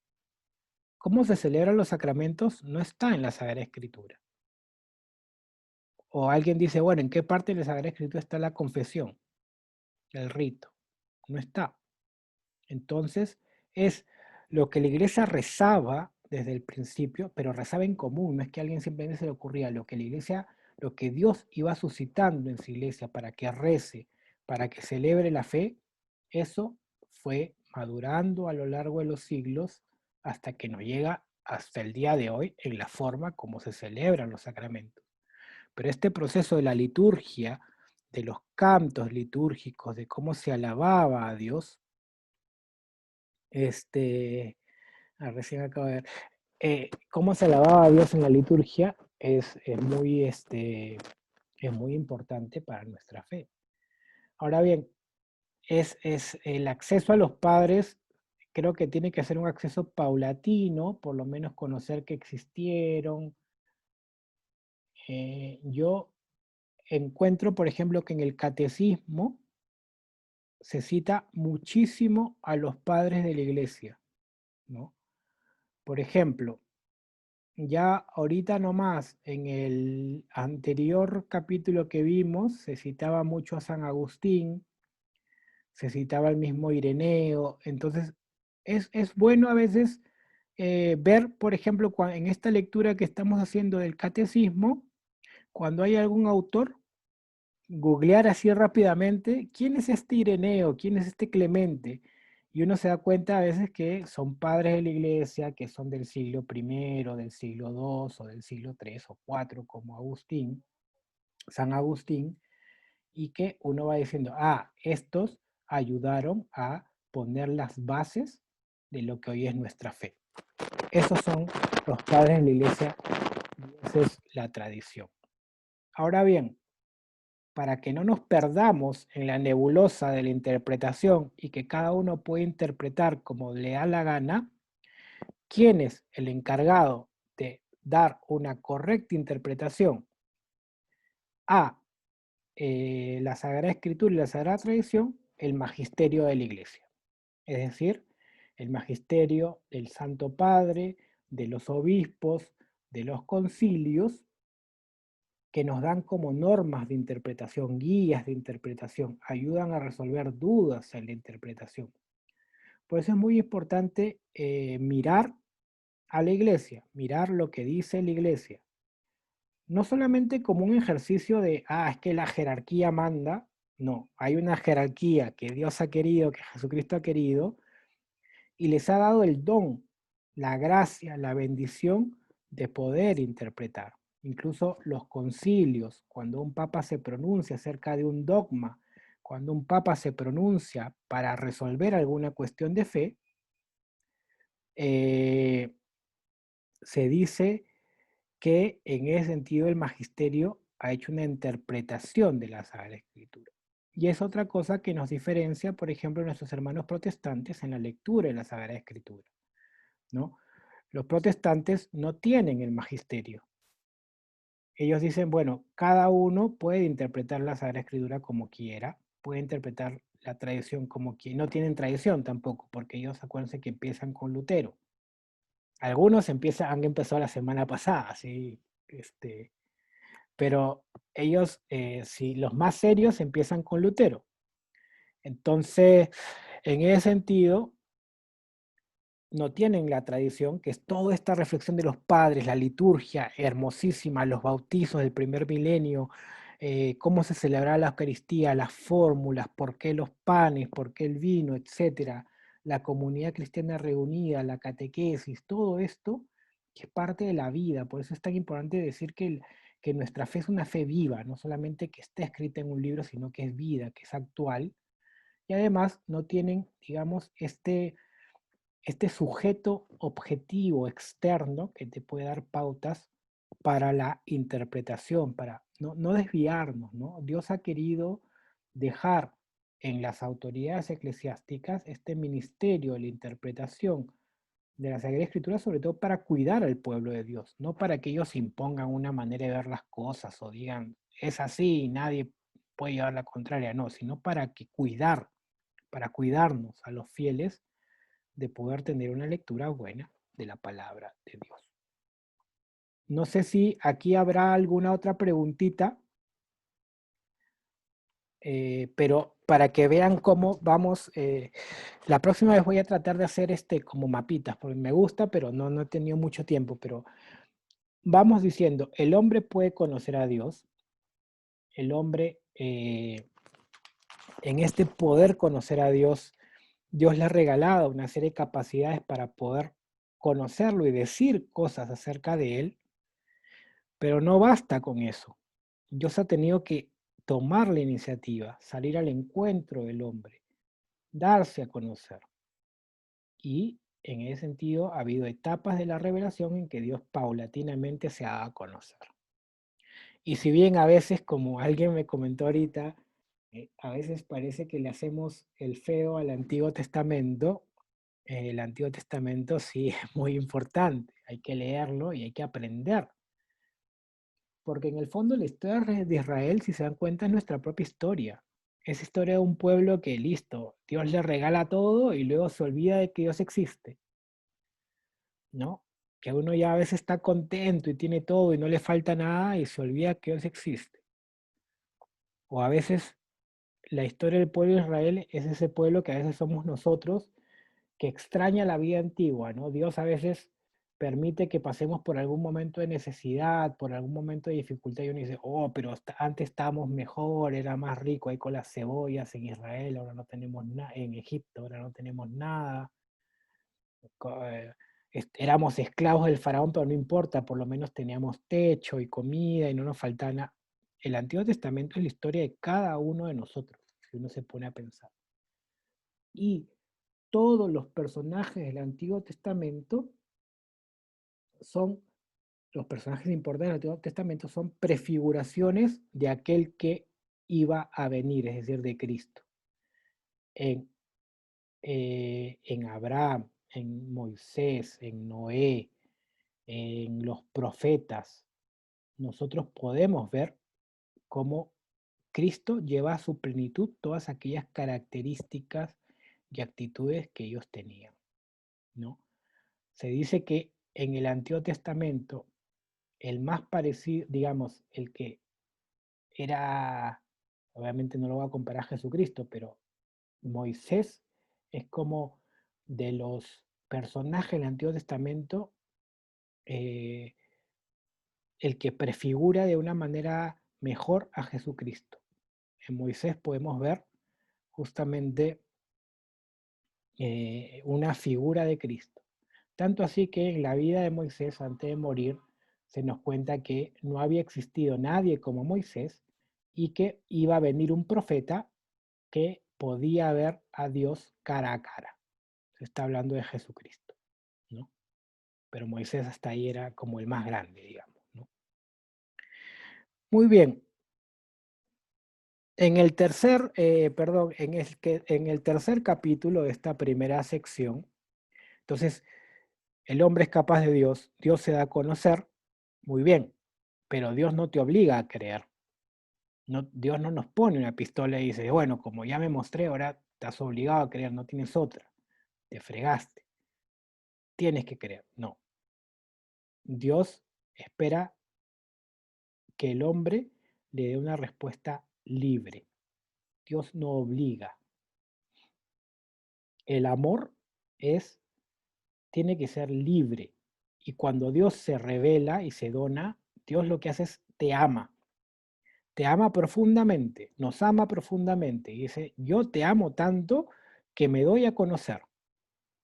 ¿Cómo se celebran los sacramentos? No está en la Sagrada Escritura. O alguien dice, bueno, ¿en qué parte de la Sagrada Escritura está la confesión? El rito. No está. Entonces, es lo que la iglesia rezaba desde el principio, pero rezaba en común, no es que a alguien simplemente se le ocurría, lo que la iglesia, lo que Dios iba suscitando en su iglesia para que rece, para que celebre la fe, eso fue madurando a lo largo de los siglos hasta que nos llega hasta el día de hoy en la forma como se celebran los sacramentos. Pero este proceso de la liturgia, de los cantos litúrgicos, de cómo se alababa a Dios, recién acabo de ver, cómo se alababa a Dios en la liturgia es muy importante para nuestra fe. Ahora bien, es el acceso a los padres, creo que tiene que ser un acceso paulatino, por lo menos conocer que existieron. Yo encuentro, por ejemplo, que en el catecismo se cita muchísimo a los padres de la iglesia, ¿no? Por ejemplo, ya ahorita nomás, en el anterior capítulo que vimos, se citaba mucho a San Agustín, se citaba al mismo Ireneo, entonces es bueno a veces ver, por ejemplo, en esta lectura que estamos haciendo del catecismo, cuando hay algún autor, googlear así rápidamente, ¿quién es este Ireneo? ¿Quién es este Clemente? Y uno se da cuenta a veces que son padres de la iglesia, que son del siglo I, del siglo II o del siglo III o IV, como Agustín, San Agustín, y que uno va diciendo, estos ayudaron a poner las bases de lo que hoy es nuestra fe. Esos son los padres de la iglesia y esa es la tradición. Ahora bien, para que no nos perdamos en la nebulosa de la interpretación y que cada uno pueda interpretar como le da la gana, ¿quién es el encargado de dar una correcta interpretación a la Sagrada Escritura y la Sagrada Tradición? El magisterio de la Iglesia. Es decir, el magisterio del Santo Padre, de los obispos, de los concilios, que nos dan como normas de interpretación, guías de interpretación, ayudan a resolver dudas en la interpretación. Por eso es muy importante mirar a la iglesia, mirar lo que dice la iglesia. No solamente como un ejercicio de, es que la jerarquía manda, no, hay una jerarquía que Dios ha querido, que Jesucristo ha querido, y les ha dado el don, la gracia, la bendición de poder interpretar. Incluso los concilios, cuando un papa se pronuncia acerca de un dogma, cuando un papa se pronuncia para resolver alguna cuestión de fe, se dice que en ese sentido el magisterio ha hecho una interpretación de la Sagrada Escritura. Y es otra cosa que nos diferencia, por ejemplo, de nuestros hermanos protestantes en la lectura de la Sagrada Escritura, ¿no? Los protestantes no tienen el magisterio. Ellos dicen, bueno, cada uno puede interpretar la Sagrada Escritura como quiera, puede interpretar la tradición como quiera. No tienen tradición tampoco, porque ellos acuérdense que empiezan con Lutero. Algunos han empezado la semana pasada, ¿sí? Pero ellos, si los más serios, empiezan con Lutero. Entonces, en ese sentido, no tienen la tradición, que es toda esta reflexión de los padres, la liturgia hermosísima, los bautizos del primer milenio, cómo se celebraba la Eucaristía, las fórmulas, por qué los panes, por qué el vino, etcétera, la comunidad cristiana reunida, la catequesis, todo esto que es parte de la vida. Por eso es tan importante decir que nuestra fe es una fe viva, no solamente que está escrita en un libro, sino que es vida, que es actual. Y además no tienen, digamos, este sujeto objetivo externo que te puede dar pautas para la interpretación, para no desviarnos, ¿no? Dios ha querido dejar en las autoridades eclesiásticas este ministerio de la interpretación de la Sagrada Escritura, sobre todo para cuidar al pueblo de Dios, no para que ellos impongan una manera de ver las cosas o digan, es así y nadie puede llevar la contraria, no, sino para cuidarnos a los fieles de poder tener una lectura buena de la palabra de Dios. No sé si aquí habrá alguna otra preguntita, pero para que vean cómo vamos, la próxima vez voy a tratar de hacer como mapitas, porque me gusta, pero no he tenido mucho tiempo, pero vamos diciendo, el hombre puede conocer a Dios, el hombre en este poder conocer a Dios, Dios le ha regalado una serie de capacidades para poder conocerlo y decir cosas acerca de él, pero no basta con eso. Dios ha tenido que tomar la iniciativa, salir al encuentro del hombre, darse a conocer. Y en ese sentido ha habido etapas de la revelación en que Dios paulatinamente se ha dado a conocer. Y si bien a veces, como alguien me comentó ahorita, a veces parece que le hacemos el feo al Antiguo Testamento, el Antiguo Testamento sí es muy importante, hay que leerlo y hay que aprender. Porque en el fondo la historia de Israel, si se dan cuenta, es nuestra propia historia. Es historia de un pueblo que, listo, Dios le regala todo y luego se olvida de que Dios existe, ¿no? Que uno ya a veces está contento y tiene todo y no le falta nada y se olvida que Dios existe. O a veces la historia del pueblo de Israel es ese pueblo que a veces somos nosotros, que extraña la vida antigua, ¿no? Dios a veces permite que pasemos por algún momento de necesidad, por algún momento de dificultad, y uno dice, oh, pero antes estábamos mejor, era más rico ahí con las cebollas en Israel, ahora no tenemos nada, en Egipto ahora no tenemos nada, éramos esclavos del faraón, pero no importa, por lo menos teníamos techo y comida y no nos faltaba nada. El Antiguo Testamento es la historia de cada uno de nosotros, si uno se pone a pensar. Y todos los personajes del Antiguo Testamento son, los personajes importantes del Antiguo Testamento son prefiguraciones de aquel que iba a venir, es decir, de Cristo. En Abraham, en Moisés, en Noé, en los profetas, nosotros podemos ver cómo Cristo lleva a su plenitud todas aquellas características y actitudes que ellos tenían, ¿no? Se dice que en el Antiguo Testamento, el más parecido, digamos, el que era, obviamente no lo voy a comparar a Jesucristo, pero Moisés es como de los personajes del Antiguo Testamento, el que prefigura de una manera mejor a Jesucristo. En Moisés podemos ver justamente una figura de Cristo. Tanto así que en la vida de Moisés, antes de morir, se nos cuenta que no había existido nadie como Moisés y que iba a venir un profeta que podía ver a Dios cara a cara. Se está hablando de Jesucristo, ¿no? Pero Moisés hasta ahí era como el más grande, digamos, ¿no? Muy bien. En el tercer, en el tercer capítulo de esta primera sección, entonces, el hombre es capaz de Dios, Dios se da a conocer, muy bien, pero Dios no te obliga a creer. No, Dios no nos pone una pistola y dice, bueno, como ya me mostré, ahora estás obligado a creer, no tienes otra. Te fregaste. Tienes que creer. No. Dios espera que el hombre le dé una respuesta libre. Dios no obliga. El amor tiene que ser libre. Y cuando Dios se revela y se dona, Dios lo que hace es te ama. Te ama profundamente, nos ama profundamente. Y dice, yo te amo tanto que me doy a conocer.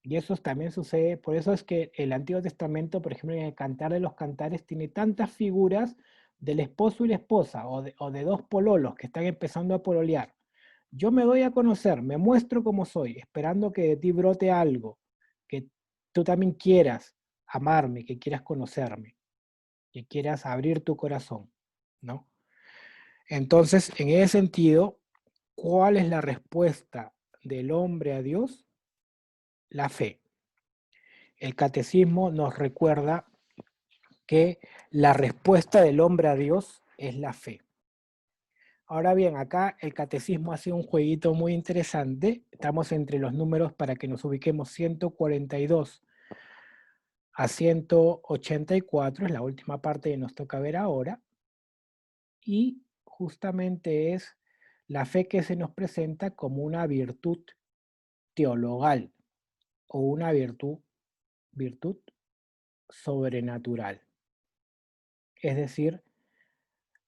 Y eso también sucede, por eso es que el Antiguo Testamento, por ejemplo, en el Cantar de los Cantares, tiene tantas figuras del esposo y la esposa, o de dos pololos que están empezando a pololear. Yo me doy a conocer, me muestro como soy, esperando que de ti brote algo, que tú también quieras amarme, que quieras conocerme, que quieras abrir tu corazón, ¿no? Entonces, en ese sentido, ¿cuál es la respuesta del hombre a Dios? La fe. El catecismo nos recuerda que la respuesta del hombre a Dios es la fe. Ahora bien, acá el catecismo hace un jueguito muy interesante. Estamos entre los números para que nos ubiquemos 142 a 184, es la última parte que nos toca ver ahora. Y justamente es la fe que se nos presenta como una virtud teologal o una virtud sobrenatural. Es decir,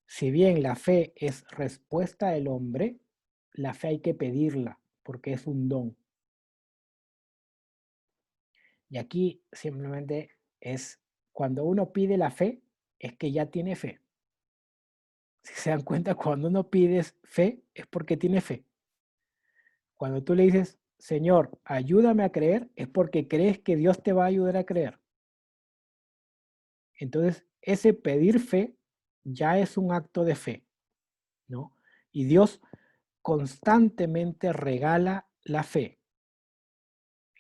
si bien la fe es respuesta del hombre, la fe hay que pedirla porque es un don. Y aquí simplemente es, cuando uno pide la fe, es que ya tiene fe. Si se dan cuenta, cuando uno pide fe, es porque tiene fe. Cuando tú le dices, Señor, ayúdame a creer, es porque crees que Dios te va a ayudar a creer. Entonces, ese pedir fe ya es un acto de fe, ¿no? Y Dios constantemente regala la fe.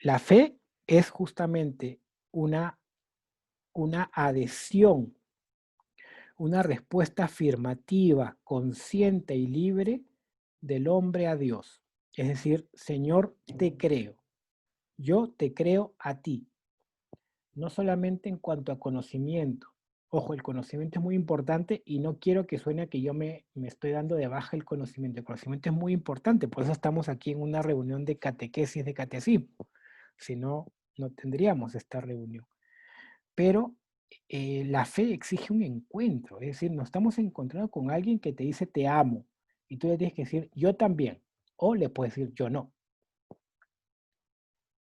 La fe es justamente una adhesión, una respuesta afirmativa, consciente y libre del hombre a Dios. Es decir, Señor, te creo. Yo te creo a ti. No solamente en cuanto a conocimiento. Ojo, el conocimiento es muy importante y no quiero que suene que yo me estoy dando de baja el conocimiento. El conocimiento es muy importante, por eso estamos aquí en una reunión de catequesis, de catecismo. Si no, no tendríamos esta reunión. Pero la fe exige un encuentro, es decir, nos estamos encontrando con alguien que te dice te amo y tú le tienes que decir yo también, o le puedes decir yo no.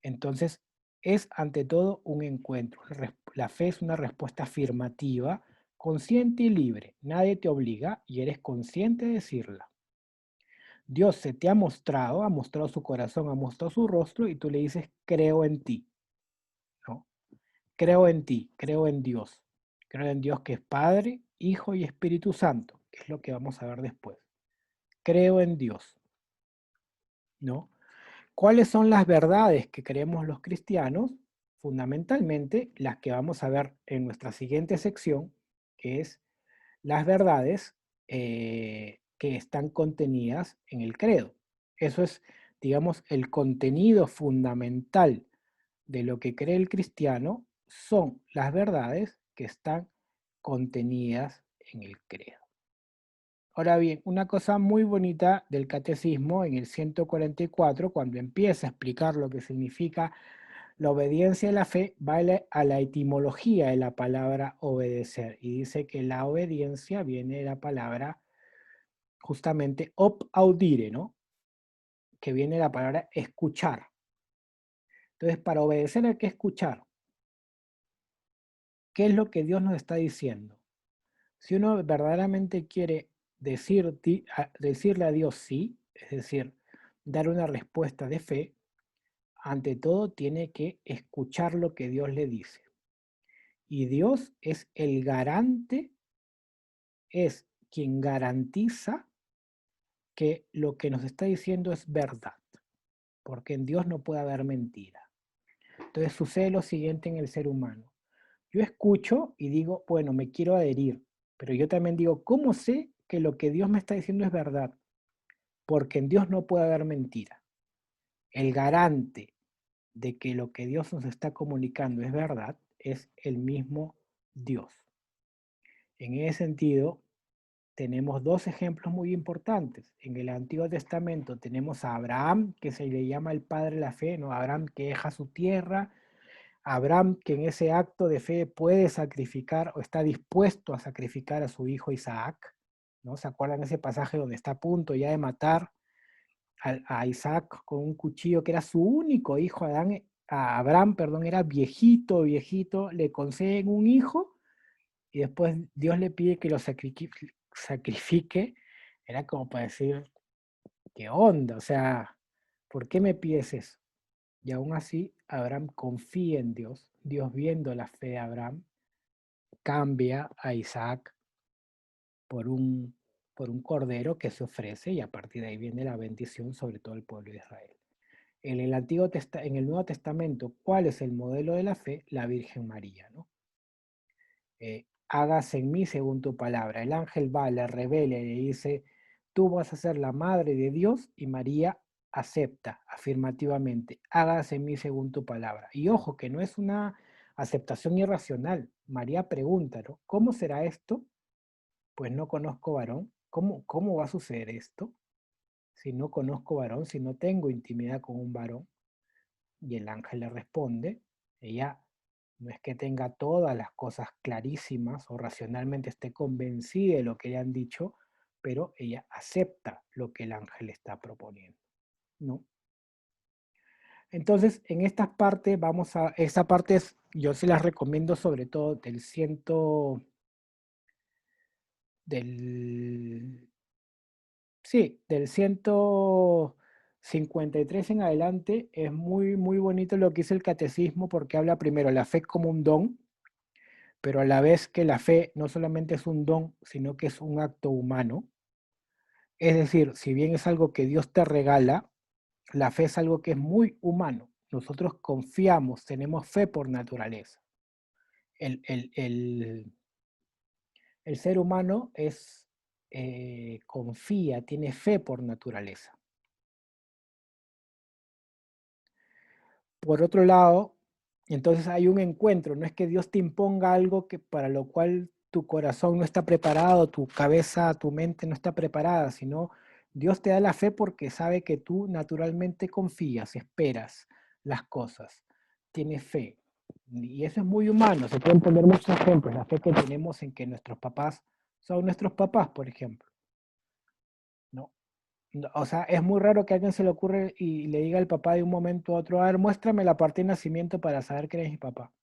Entonces, es ante todo un encuentro. La fe es una respuesta afirmativa, consciente y libre. Nadie te obliga y eres consciente de decirla. Dios se te ha mostrado su corazón, ha mostrado su rostro y tú le dices, creo en ti. ¿No? Creo en ti, creo en Dios. Creo en Dios que es Padre, Hijo y Espíritu Santo, que es lo que vamos a ver después. Creo en Dios. ¿No? ¿Cuáles son las verdades que creemos los cristianos? Fundamentalmente las que vamos a ver en nuestra siguiente sección, que es las verdades que están contenidas en el credo. Eso es, digamos, el contenido fundamental de lo que cree el cristiano son las verdades que están contenidas en el credo. Ahora bien, una cosa muy bonita del catecismo en el 144, cuando empieza a explicar lo que significa la obediencia y la fe, va a la etimología de la palabra obedecer y dice que la obediencia viene de la palabra justamente op audire, ¿no? Que viene de la palabra escuchar. Entonces, para obedecer hay que escuchar. ¿Qué es lo que Dios nos está diciendo? Si uno verdaderamente quiere decirle a Dios sí, es decir, dar una respuesta de fe, ante todo tiene que escuchar lo que Dios le dice. Y Dios es el garante, es quien garantiza que lo que nos está diciendo es verdad, porque en Dios no puede haber mentira. Entonces sucede lo siguiente en el ser humano. Yo escucho y digo, bueno, me quiero adherir, pero yo también digo, ¿cómo sé que lo que Dios me está diciendo es verdad? Porque en Dios no puede haber mentira. El garante de que lo que Dios nos está comunicando es verdad es el mismo Dios. En ese sentido, tenemos dos ejemplos muy importantes. En el Antiguo Testamento tenemos a Abraham, que se le llama el padre de la fe, ¿no? Abraham que deja su tierra, Abraham que en ese acto de fe puede sacrificar o está dispuesto a sacrificar a su hijo Isaac, ¿no? ¿Se acuerdan ese pasaje donde está a punto ya de matar a Isaac con un cuchillo, que era su único hijo? A Abraham, perdón, era viejito, viejito, le conceden un hijo y después Dios le pide que lo sacrifique. Era como para decir, ¿qué onda? O sea, ¿por qué me pides eso? Y aún así, Abraham confía en Dios. Dios, viendo la fe de Abraham, cambia a Isaac por un cordero que se ofrece, y a partir de ahí viene la bendición sobre todo el pueblo de Israel. En el Nuevo Testamento, ¿cuál es el modelo de la fe? La Virgen María, ¿no? Hágase en mí según tu palabra. El ángel va, le revela y le dice, tú vas a ser la madre de Dios, y María acepta afirmativamente, hágase en mí según tu palabra. Y ojo, que no es una aceptación irracional. María pregunta, ¿no? ¿Cómo será esto? Pues no conozco varón. ¿Cómo va a suceder esto? Si no conozco varón, si no tengo intimidad con un varón. Y el ángel le responde, ella no es que tenga todas las cosas clarísimas o racionalmente esté convencida de lo que le han dicho, pero ella acepta lo que el ángel está proponiendo, ¿no? Entonces, en esta parte esta parte yo se las recomiendo sobre todo del, sí, del 153 en adelante. Es muy, muy bonito lo que dice el catecismo, porque habla primero la fe como un don, pero a la vez que la fe no solamente es un don, sino que es un acto humano. Es decir, si bien es algo que Dios te regala, la fe es algo que es muy humano. Nosotros confiamos, tenemos fe por naturaleza. El, el- el- el ser humano confía, tiene fe por naturaleza. Por otro lado, entonces hay un encuentro, no es que Dios te imponga algo para lo cual tu corazón no está preparado, tu cabeza, tu mente no está preparada, sino Dios te da la fe porque sabe que tú naturalmente confías, esperas las cosas, tienes fe. Y eso es muy humano, se pueden poner muchos ejemplos, la fe que tenemos en que nuestros papás son nuestros papás, por ejemplo, ¿no? No, o sea, es muy raro que a alguien se le ocurre y le diga al papá de un momento a otro, a ver, muéstrame la parte de nacimiento para saber que eres mi papá.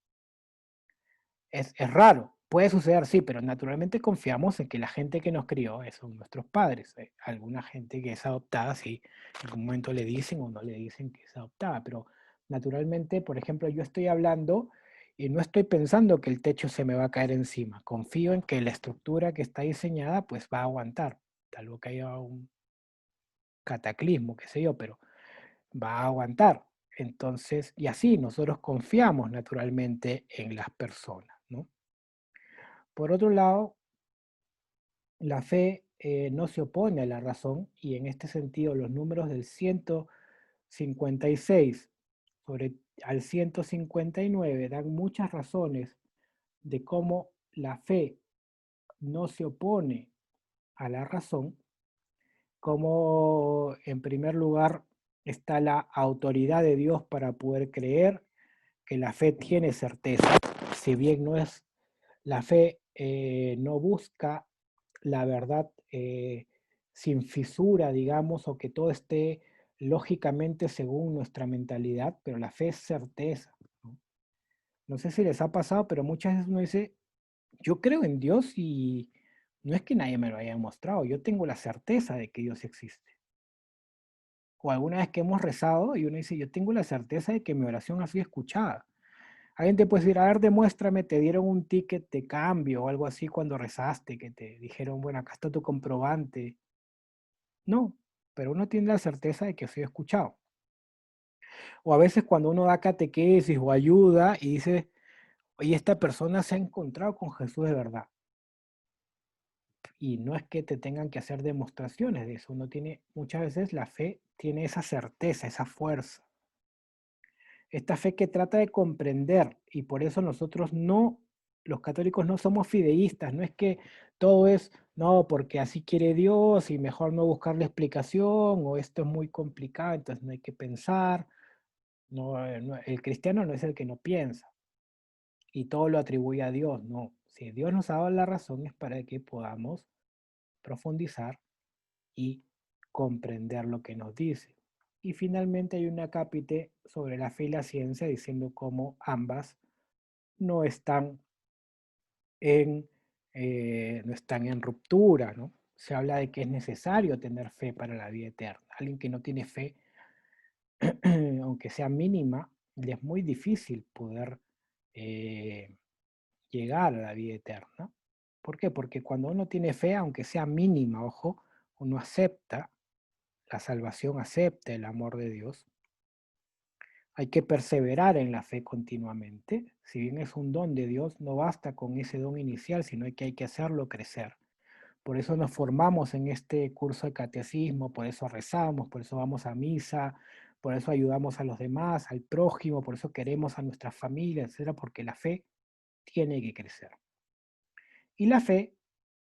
Es raro, puede suceder, sí, pero naturalmente confiamos en que la gente que nos crió son nuestros padres. Alguna gente que es adoptada, sí, en algún momento le dicen o no le dicen que es adoptada, pero naturalmente, por ejemplo, yo estoy hablando y no estoy pensando que el techo se me va a caer encima. Confío en que la estructura que está diseñada pues va a aguantar, tal vez que haya un cataclismo, qué sé yo, pero va a aguantar. Entonces, y así nosotros confiamos naturalmente en las personas, ¿no? Por otro lado, la fe no se opone a la razón, y en este sentido los números del 156 al 159 dan muchas razones de cómo la fe no se opone a la razón, como en primer lugar está la autoridad de Dios para poder creer, que la fe tiene certeza, si bien no es, la fe no busca la verdad sin fisura, digamos, o que todo esté lógicamente según nuestra mentalidad, pero la fe es certeza, ¿no? No sé si les ha pasado, pero muchas veces uno dice, yo creo en Dios y no es que nadie me lo haya mostrado, yo tengo la certeza de que Dios existe. O alguna vez que hemos rezado y uno dice, yo tengo la certeza de que mi oración ha sido escuchada. Alguien te puede decir, a ver, demuéstrame, te dieron un ticket de cambio o algo así cuando rezaste, que te dijeron, bueno, acá está tu comprobante. No, pero uno tiene la certeza de que ha sido escuchado. O a veces cuando uno da catequesis o ayuda y dice, oye, esta persona se ha encontrado con Jesús de verdad. Y no es que te tengan que hacer demostraciones de eso. Uno tiene, muchas veces la fe tiene esa certeza, esa fuerza. Esta fe que trata de comprender, y por eso nosotros no, los católicos no somos fideístas, no es que todo es, no, porque así quiere Dios y mejor no buscarle explicación, o esto es muy complicado, entonces no hay que pensar. No, el cristiano no es el que no piensa y todo lo atribuye a Dios, no. Si Dios nos ha dado la razón es para que podamos profundizar y comprender lo que nos dice. Y finalmente hay un acápite sobre la fe y la ciencia diciendo cómo ambas no están en, no están en ruptura, ¿no? Se habla de que es necesario tener fe para la vida eterna. Alguien que no tiene fe, aunque sea mínima, le es muy difícil poder eh, llegar a la vida eterna. ¿Por qué? Porque cuando uno tiene fe, aunque sea mínima, ojo, uno acepta la salvación, acepta el amor de Dios. Hay que perseverar en la fe continuamente. Si bien es un don de Dios, no basta con ese don inicial, sino que hay que hacerlo crecer. Por eso nos formamos en este curso de catecismo, por eso rezamos, por eso vamos a misa, por eso ayudamos a los demás, al prójimo, por eso queremos a nuestras familias, etcétera, porque la fe tiene que crecer. Y la fe,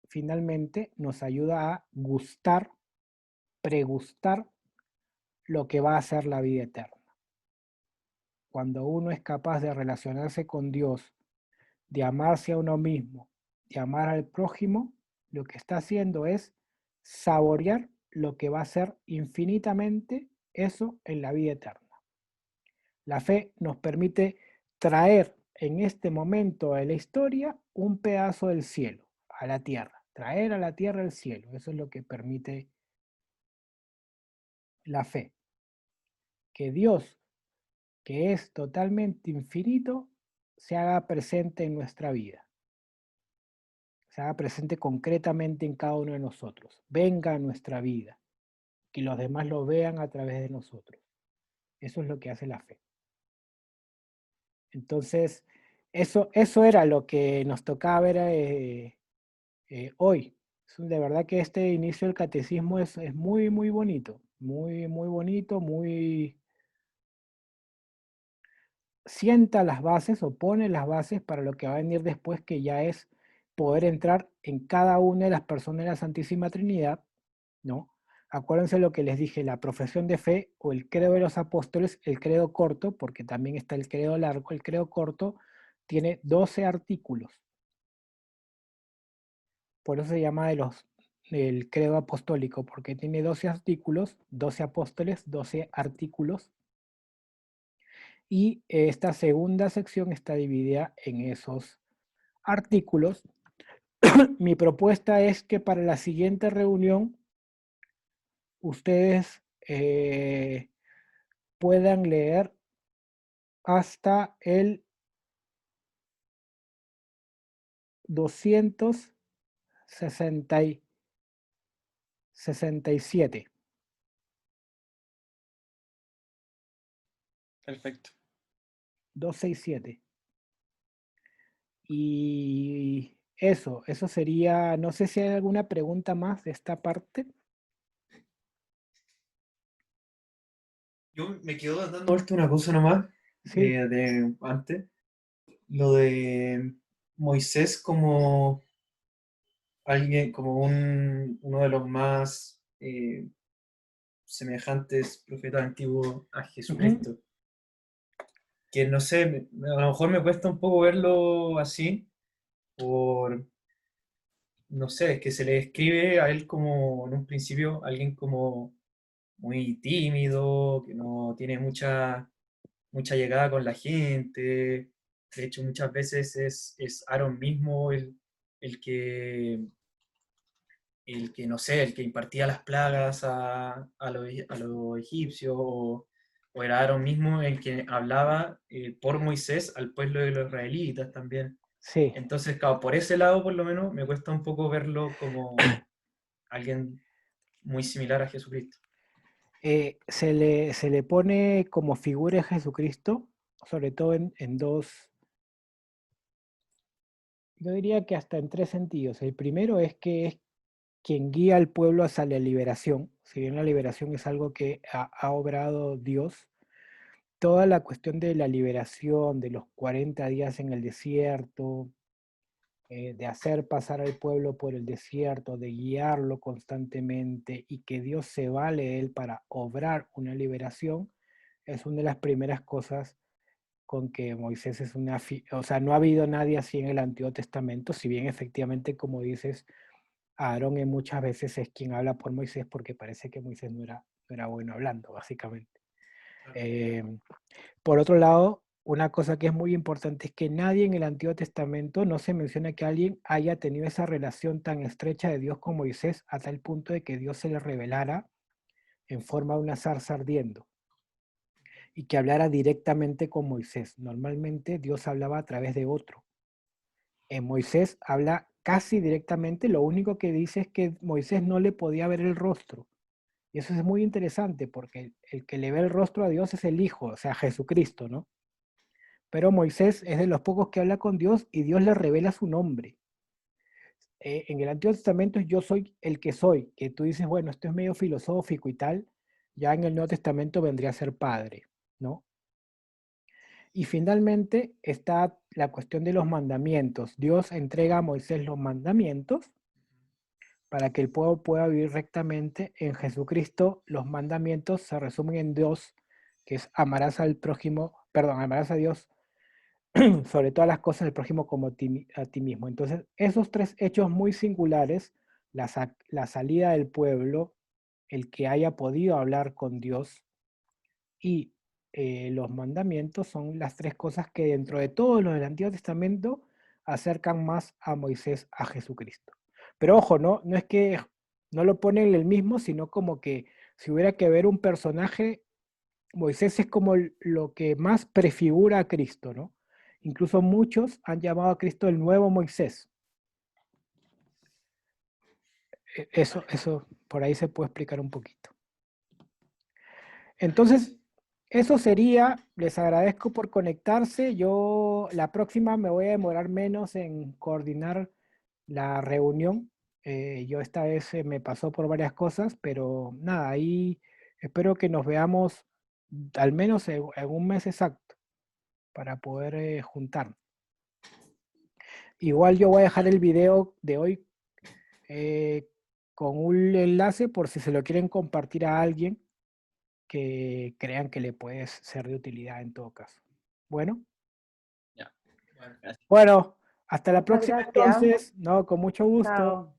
finalmente, nos ayuda a gustar, pregustar lo que va a ser la vida eterna. Cuando uno es capaz de relacionarse con Dios, de amarse a uno mismo, de amar al prójimo, lo que está haciendo es saborear lo que va a ser infinitamente eso en la vida eterna. La fe nos permite traer en este momento de la historia un pedazo del cielo a la tierra, traer a la tierra el cielo. Eso es lo que permite la fe. Que Dios, que es totalmente infinito, se haga presente en nuestra vida, se haga presente concretamente en cada uno de nosotros, venga a nuestra vida, que los demás lo vean a través de nosotros. Eso es lo que hace la fe. Entonces, eso era lo que nos tocaba ver hoy. De verdad que este inicio del catecismo es muy, muy bonito, muy, muy bonito, muy, sienta las bases o pone las bases para lo que va a venir después, que ya es poder entrar en cada una de las personas de la Santísima Trinidad, ¿no? Acuérdense lo que les dije, la profesión de fe o el credo de los apóstoles, el credo corto, porque también está el credo largo, el credo corto tiene 12 artículos. Por eso se llama el credo apostólico, porque tiene 12 artículos, 12 apóstoles, 12 artículos, y esta segunda sección está dividida en esos artículos. Mi propuesta es que para la siguiente reunión ustedes puedan leer hasta el 267. Perfecto. 267. Y eso sería, no sé si hay alguna pregunta más de esta parte. Yo me quedo dando vuelta una cosa nomás Sí. de antes. Lo de Moisés como alguien, como uno de los más semejantes profetas antiguos a Ujú. Jesucristo. Que no sé, a lo mejor me cuesta un poco verlo así, por, no sé, es que se le escribe a él como en un principio alguien como muy tímido, que no tiene mucha llegada con la gente. De hecho, muchas veces es Aaron mismo el que el que, no sé, el que impartía las plagas a los egipcios, o era Aarón mismo el que hablaba por Moisés al pueblo de los israelitas también. Sí. Entonces, claro, por ese lado por lo menos me cuesta un poco verlo como alguien muy similar a Jesucristo. Se le pone como figura a Jesucristo, sobre todo en dos, yo diría que hasta en tres sentidos. El primero es que es quien guía al pueblo hacia la liberación. Si bien la liberación es algo que ha obrado Dios, toda la cuestión de la liberación, de los 40 días en el desierto, de hacer pasar al pueblo por el desierto, de guiarlo constantemente y que Dios se vale de él para obrar una liberación, es una de las primeras cosas con que Moisés es o sea, no ha habido nadie así en el Antiguo Testamento, si bien efectivamente, como dices, Aarón en muchas veces es quien habla por Moisés porque parece que Moisés no era bueno hablando, básicamente. Por otro lado, una cosa que es muy importante es que nadie en el Antiguo Testamento no se menciona que alguien haya tenido esa relación tan estrecha de Dios con Moisés a tal punto de que Dios se le revelara en forma de una zarza ardiendo y que hablara directamente con Moisés. Normalmente Dios hablaba a través de otro. En Moisés habla casi directamente, lo único que dice es que Moisés no le podía ver el rostro. Y eso es muy interesante porque el que le ve el rostro a Dios es el Hijo, o sea, Jesucristo, ¿no? Pero Moisés es de los pocos que habla con Dios y Dios le revela su nombre. En el Antiguo Testamento es yo soy el que soy, que tú dices, bueno, esto es medio filosófico y tal, ya en el Nuevo Testamento vendría a ser Padre, ¿no? Y finalmente está la cuestión de los mandamientos. Dios entrega a Moisés los mandamientos para que el pueblo pueda vivir rectamente. En Jesucristo los mandamientos se resumen en dos, que es amarás al prójimo, perdón, amarás a Dios sobre todas las cosas del prójimo como a ti mismo. Entonces, esos tres hechos muy singulares, la salida del pueblo, el que haya podido hablar con Dios y los mandamientos son las tres cosas que dentro de todo lo del Antiguo Testamento acercan más a Moisés a Jesucristo. Pero ojo, no es que no lo ponen el mismo, sino como que si hubiera que ver un personaje, Moisés es como lo que más prefigura a Cristo, ¿no? Incluso muchos han llamado a Cristo el nuevo Moisés. Eso por ahí se puede explicar un poquito. Entonces, eso sería, les agradezco por conectarse. Yo la próxima me voy a demorar menos en coordinar la reunión. Yo esta vez me pasó por varias cosas, pero nada, ahí espero que nos veamos al menos en un mes exacto para poder juntarnos. Igual yo voy a dejar el video de hoy con un enlace por si se lo quieren compartir a alguien que crean que le puede ser de utilidad en todo caso. Bueno. Ya. Bueno, gracias. Bueno, hasta la Muchas próxima gracias. entonces. No, con mucho gusto. Chao.